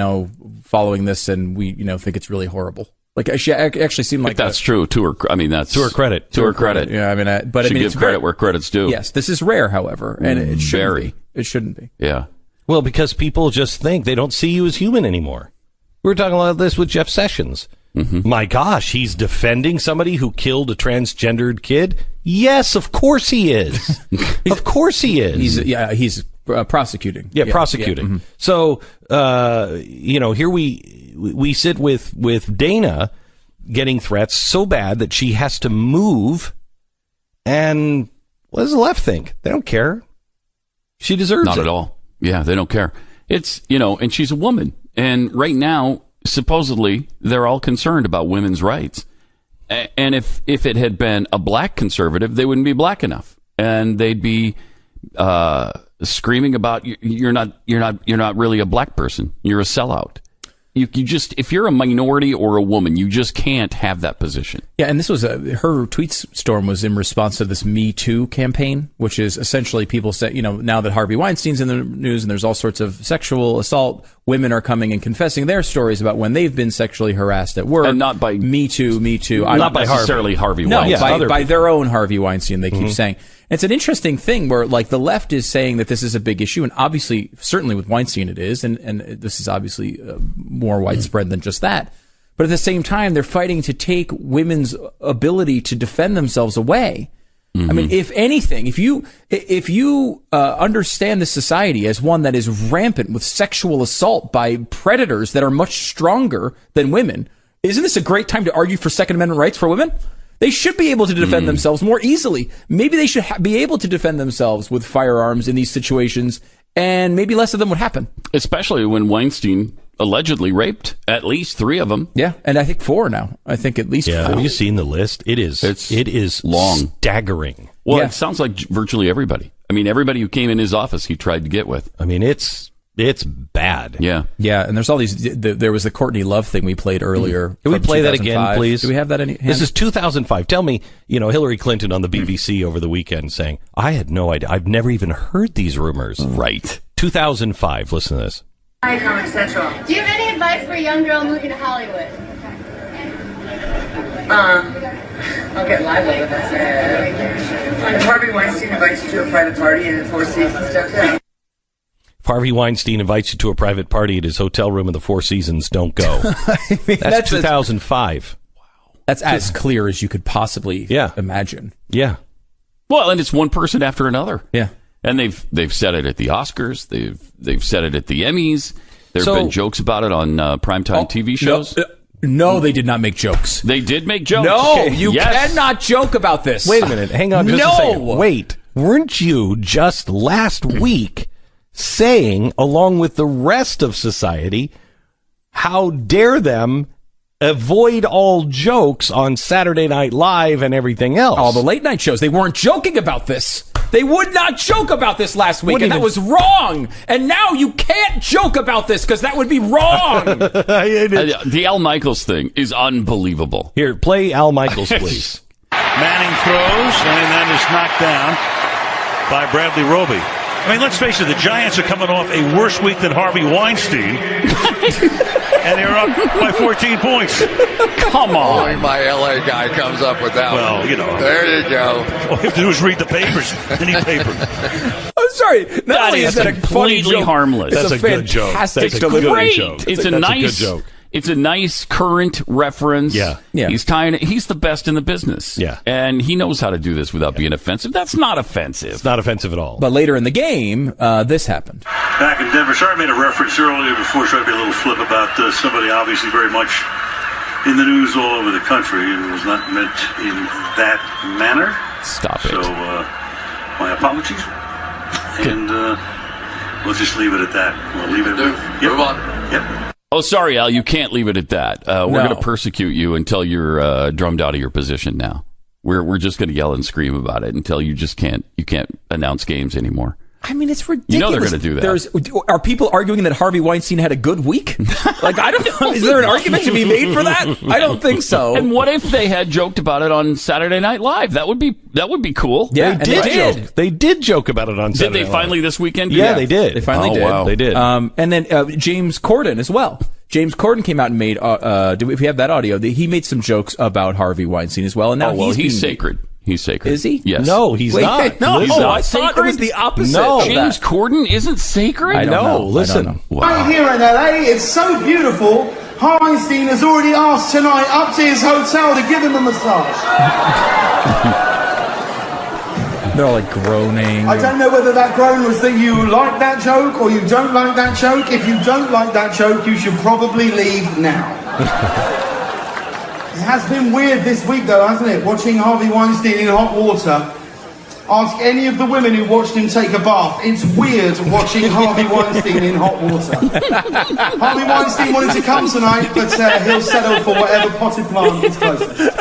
following this, and we, think it's really horrible." Like she actually seemed like that's true to her. I mean, that's to her credit. To her credit. Yeah, but she give it's credit where credit's due. Yes, this is rare, however, and it shouldn't be. It shouldn't be. Yeah. Well, because people just think they don't see you as human anymore. We were talking about this with Jeff Sessions. Mm-hmm. My gosh, he's defending somebody who killed a transgendered kid? Yes, of course he is. Of course he is. He's prosecuting. Yeah, prosecuting. Yeah. Mm-hmm. So, here we sit with Dana getting threats so bad that she has to move. And what does the left think? They don't care. She deserves it. Not at all. Yeah, they don't care. It's, and she's a woman. And right now, supposedly, they're all concerned about women's rights. And if it had been a black conservative, they wouldn't be black enough. And they'd be screaming about you're not really a black person. You're a sellout. You just, if you're a minority or a woman, you just can't have that position. Yeah, and this was her tweet storm was in response to this Me Too campaign, which is essentially people say, now that Harvey Weinstein's in the news and there's all sorts of sexual assault, women are coming and confessing their stories about when they've been sexually harassed at work. And not by Me Too. Not by necessarily Harvey Weinstein. No, by their own Harvey Weinstein, they keep saying. It's an interesting thing where, the left is saying that this is a big issue, and obviously, certainly with Weinstein it is, and this is obviously more widespread than just that. But at the same time, they're fighting to take women's ability to defend themselves away. Mm-hmm. I mean, if anything, if you understand this society as one that is rampant with sexual assault by predators that are much stronger than women, isn't this a great time to argue for Second Amendment rights for women? They should be able to defend themselves more easily. Maybe they should be able to defend themselves with firearms in these situations, and maybe less of them would happen. Especially when Weinstein allegedly raped at least 3 of them. Yeah, and I think 4 now. I think at least 4. Have you seen the list? It is long, staggering. Well, it sounds like virtually everybody. I mean, everybody who came in his office, he tried to get with. I mean, it's bad. Yeah. Yeah, and there's all these. There was the Courtney Love thing we played earlier. Can we play that again, please? Do we have that in hand? This is 2005. Tell me, Hillary Clinton on the BBC over the weekend saying, I had no idea. I've never even heard these rumors. Right. 2005. Listen to this. Hi, Comic Central. Do you have any advice for a young girl moving to Hollywood? I'll get lively with us. Harvey Weinstein invites you to a private party in the Four Seasons downtown. If Harvey Weinstein invites you to a private party at his hotel room in the Four Seasons, don't go. That's 2005. Wow. That's as clear as you could possibly imagine. Yeah. Well, and it's one person after another. Yeah. And they've said it at the Oscars. They've said it at the Emmys. There have been jokes about it on primetime TV shows. No, they did not make jokes. They did make jokes. No, you cannot joke about this. Wait a minute. Hang on just a second. Wait. Weren't you just last week saying, along with the rest of society, How dare them avoid all jokes on Saturday Night Live and everything else? All the late night shows, they weren't joking about this. They would not joke about this last week, and that was wrong. And now you can't joke about this because that would be wrong. The Al Michaels thing is unbelievable. Here, play Al Michaels, please. Manning throws, and that is knocked down by Bradley Roby. I mean, let's face it, the Giants are coming off a worse week than Harvey Weinstein. And they're up by 14 points. Come on. Only my LA guy comes up with that well, one. You know. There you go. All you have to do is read the papers. Any paper. I'm sorry. Not only is that a funny completely joke, harmless. It's That's a good joke. It's delivery. great. It's a nice joke. It's a nice current reference. Yeah. He's the best in the business. Yeah. And he knows how to do this without being offensive. That's not offensive. It's not offensive at all. But later in the game, this happened. Back in Denver, sorry I made a reference earlier before, trying to be a little flip about somebody obviously very much in the news all over the country. It was not meant in that manner. Stop it. So, my apologies. And we'll just leave it at that. We'll leave it with... Move on. Yep. Oh, sorry, Al, you can't leave it at that. We're going to persecute you until you're drummed out of your position now. We're just going to yell and scream about it until you can't announce games anymore. I mean, it's ridiculous. You know they're going to do that. Are people arguing that Harvey Weinstein had a good week? Like, I don't know. Is there an argument to be made for that? I don't think so. And what if they had joked about it on Saturday Night Live? That would be cool. Yeah, they did joke. They did joke about it on Saturday Did they Night finally Live. this weekend? Yeah, they did. They finally did. Wow. They did. And then James Corden as well. James Corden came out and made. Do we have that audio? He made some jokes about Harvey Weinstein as well. And now he's sacred. He's sacred. Is he? Yes. No, he's not. No, He's not I thought it was the opposite. No. James Corden isn't sacred? I don't know. Listen. Wow. Right here in LA, it's so beautiful. Weinstein has already asked tonight up to his hotel to give him a massage. They're all like groaning. I don't know whether that groan was that you like that joke or you don't like that joke. If you don't like that joke, you should probably leave now. It has been weird this week, though, hasn't it? Watching Harvey Weinstein in hot water. Ask any of the women who watched him take a bath. It's weird watching Harvey Weinstein in hot water. Harvey Weinstein wanted to come tonight, but he'll settle for whatever potted plant is closest.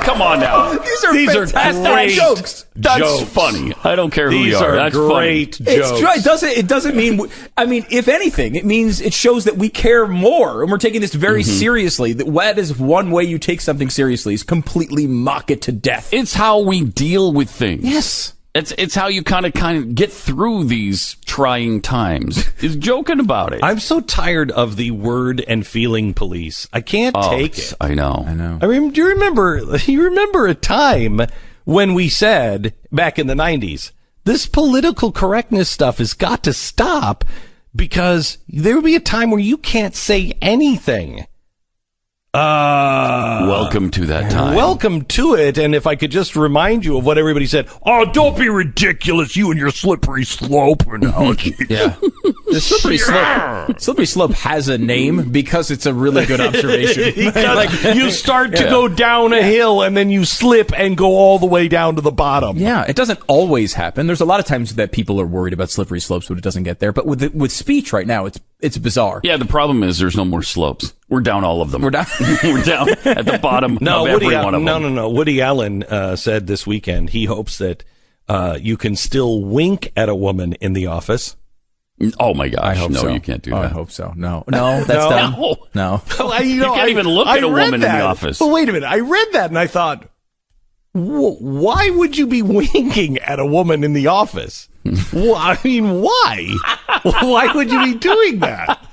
Come on now. These are fantastic jokes. That's funny. I don't care who These you are. are That's great funny. jokes. It's true. It doesn't mean. I mean, if anything, it means it shows that we care more, and we're taking this very seriously. That is one way you take something seriously: is completely mock it to death. It's how we deal with things. Yes. It's how you kind of get through these trying times. Is joking about it. I'm so tired of the word and feeling police. I can't take it. I know. I mean, do you remember a time when we said back in the 90s, this political correctness stuff has got to stop because there will be a time where you can't say anything. Welcome to that time. Welcome to it. And if I could just remind you of what everybody said. Oh, don't be ridiculous, you and your slippery slope analogy. Yeah. The slippery slope has a name because it's a really good observation. You start to go down a hill and then you slip and go all the way down to the bottom. Yeah, it doesn't always happen. There's a lot of times that people are worried about slippery slopes, but it doesn't get there. But with speech right now, it's bizarre. Yeah, the problem is there's no more slopes. We're down all of them. We're down. We're down at the bottom of every one of them. No. Woody Allen said this weekend he hopes that you can still wink at a woman in the office. Oh my gosh! I hope so. You can't do that. I hope so. No, that's dumb. No. You can't even look at a woman in the office. But wait a minute. I read that and I thought, why would you be winking at a woman in the office? Well, I mean, why? Why would you be doing that?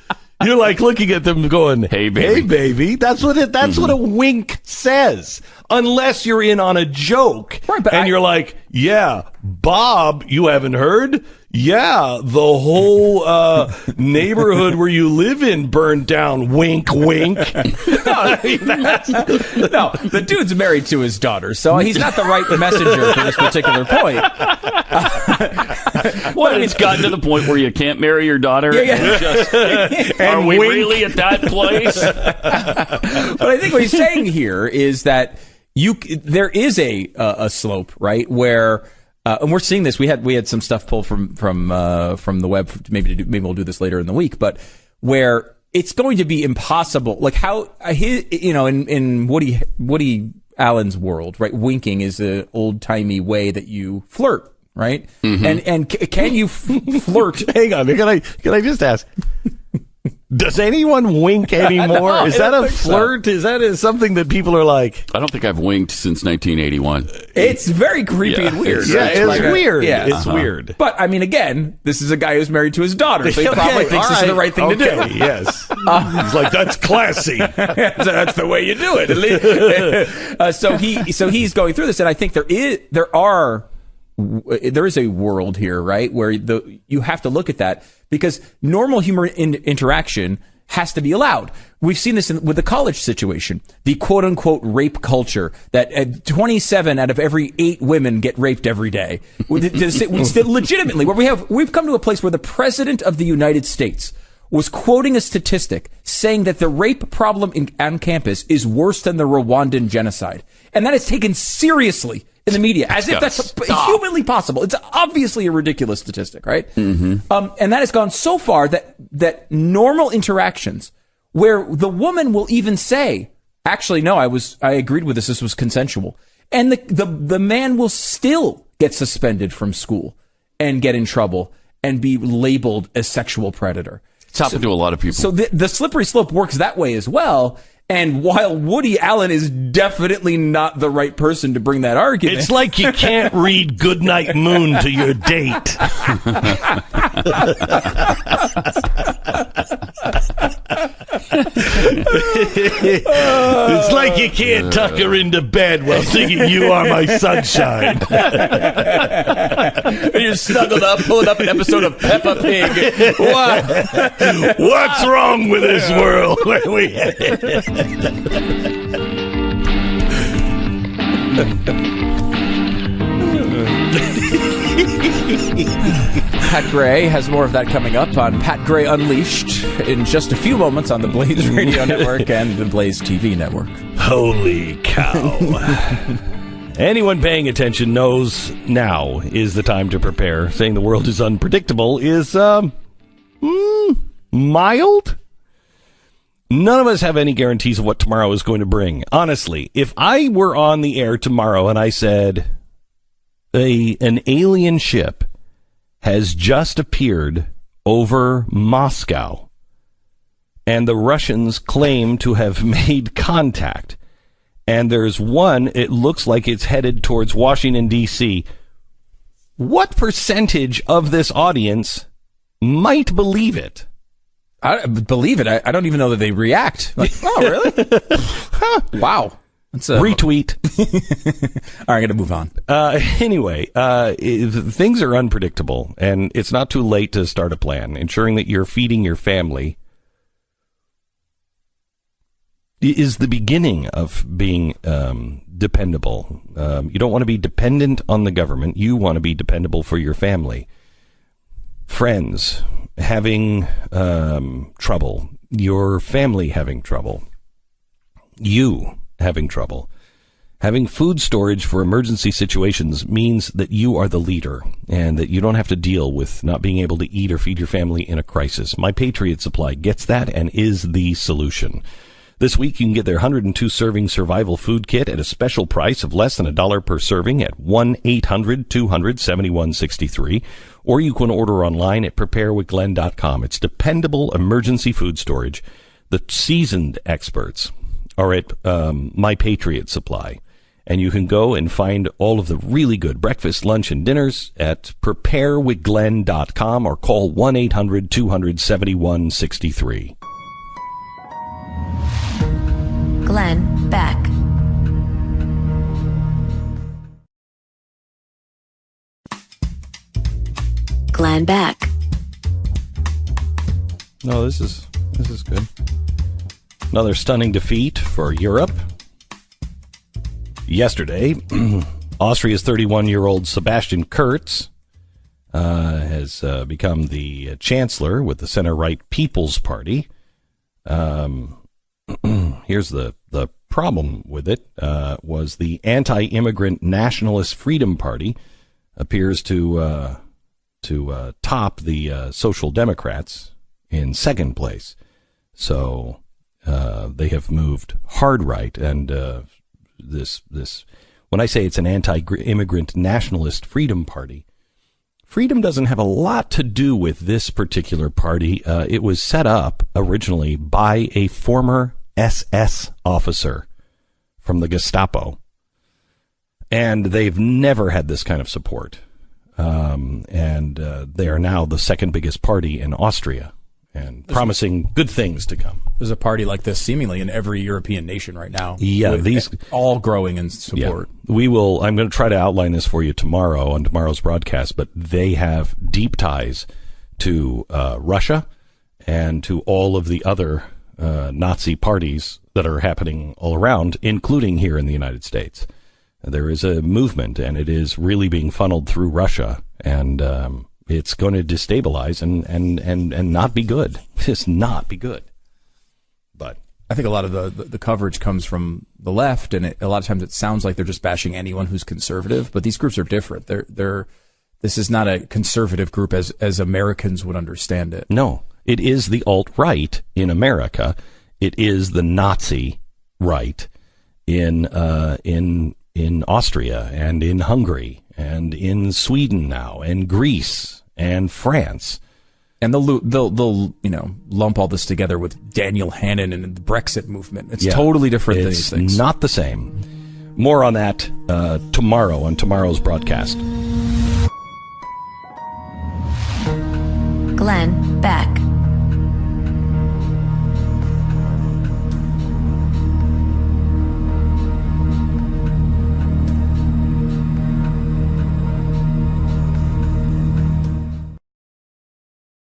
You're like looking at them going, "Hey, baby." Hey, baby. That's what a wink says. Unless you're in on a joke, right, and you're like, "Yeah, Bob, you haven't heard? Yeah, the whole neighborhood where you live in burned down. Wink, wink." No, the dude's married to his daughter, so he's not the right messenger for this particular point. Well, it's gotten to the point where you can't marry your daughter. Are we really at that place? But I think what he's saying here is that there is a slope, right, where. And we're seeing this. We had some stuff pulled from the web. Maybe we'll do this later in the week. But where it's going to be impossible. Like how in Woody Allen's world, right? Winking is an old timey way that you flirt, right? Mm-hmm. And can you flirt? Hang on, can I just ask? Does anyone wink anymore? No, is that a flirt? So. Is that something that people are like? I don't think I've winked since 1981. It's very creepy and weird. Yeah, right? it's like weird. Yeah. It's weird. But, I mean, again, this is a guy who's married to his daughter, so he probably thinks this is the right thing to do. Yes. He's like, that's classy. That's the way you do it. So he's going through this, and I think there is a world here, right, where you have to look at that because normal human interaction has to be allowed. We've seen this with the college situation, the quote unquote rape culture that 27 out of every 8 women get raped every day. Legitimately, where we've come to a place where the president of the United States was quoting a statistic saying that the rape problem on campus is worse than the Rwandan genocide. And that is taken seriously in the media, as if that's humanly possible. It's obviously a ridiculous statistic, right? Mm-hmm. And that has gone so far that normal interactions, where the woman will even say, "Actually, no, I agreed with this. This was consensual," and the man will still get suspended from school and get in trouble and be labeled a sexual predator. It's happened to a lot of people. So the slippery slope works that way as well. And while Woody Allen is definitely not the right person to bring that argument, it's like you can't read Goodnight Moon to your date. It's like you can't tuck her into bed while singing "You Are My Sunshine." And you're snuggled up, pulling up an episode of Peppa Pig. What? What's wrong with this world? Where we headed? Pat Gray has more of that coming up on Pat Gray Unleashed in just a few moments on the Blaze Radio Network and the Blaze TV Network. Holy cow. Anyone paying attention knows now is the time to prepare. Saying the world is unpredictable is mild. None of us have any guarantees of what tomorrow is going to bring. Honestly, if I were on the air tomorrow and I said an alien ship has just appeared over Moscow and the Russians claim to have made contact, and there's one, it looks like it's headed towards Washington, D.C., what percentage of this audience might believe it? I believe it. I don't even know that they react. Like, oh, really? Huh. Wow. That's a retweet. All right, I'm going to move on. Anyway, things are unpredictable, and it's not too late to start a plan. Ensuring that you're feeding your family is the beginning of being dependable. You don't want to be dependent on the government. You want to be dependable for your family. Friends having trouble, your family having trouble, you having trouble. Having food storage for emergency situations means that you are the leader and that you don't have to deal with not being able to eat or feed your family in a crisis. My Patriot Supply gets that and is the solution. This week, you can get their 102-serving survival food kit at a special price of less than $1 per serving at 1-800-200-7163. Or you can order online at preparewithglenn.com. It's dependable emergency food storage. The seasoned experts are at My Patriot Supply. And you can go and find all of the really good breakfast, lunch, and dinners at preparewithglenn.com or call 1-800-200-7163. Glenn Beck. Glenn Beck. No, this is good. Another stunning defeat for Europe. Yesterday, Austria's 31-year-old Sebastian Kurz has become the chancellor with the center-right People's Party. Here's the problem with it, was the anti-immigrant Nationalist Freedom Party appears to top the Social Democrats in second place. So they have moved hard right, and this when I say it's an anti-immigrant nationalist freedom party, freedom doesn't have a lot to do with this particular party. It was set up originally by a former SS officer from the Gestapo, and they've never had this kind of support. And they are now the second biggest party in Austria, and promising good things to come. There's a party like this seemingly in every European nation right now. Yeah, these all growing in support. Yeah, we will. I'm going to try to outline this for you tomorrow on tomorrow's broadcast. But they have deep ties to Russia and to all of the other Nazi parties that are happening all around, including here in the United States. There is a movement, and it is really being funneled through Russia, and it's going to destabilize and not be good. Just not be good. But I think a lot of the coverage comes from the left, and a lot of times it sounds like they're just bashing anyone who's conservative. But these groups are different. This is not a conservative group as Americans would understand it. No, it is the alt-right in America. It is the Nazi right in Austria and in Hungary and in Sweden now and Greece and France. And they'll lump all this together with Daniel Hannan and the Brexit movement. It's totally different than these things. It's not the same. More on that tomorrow on tomorrow's broadcast. Glenn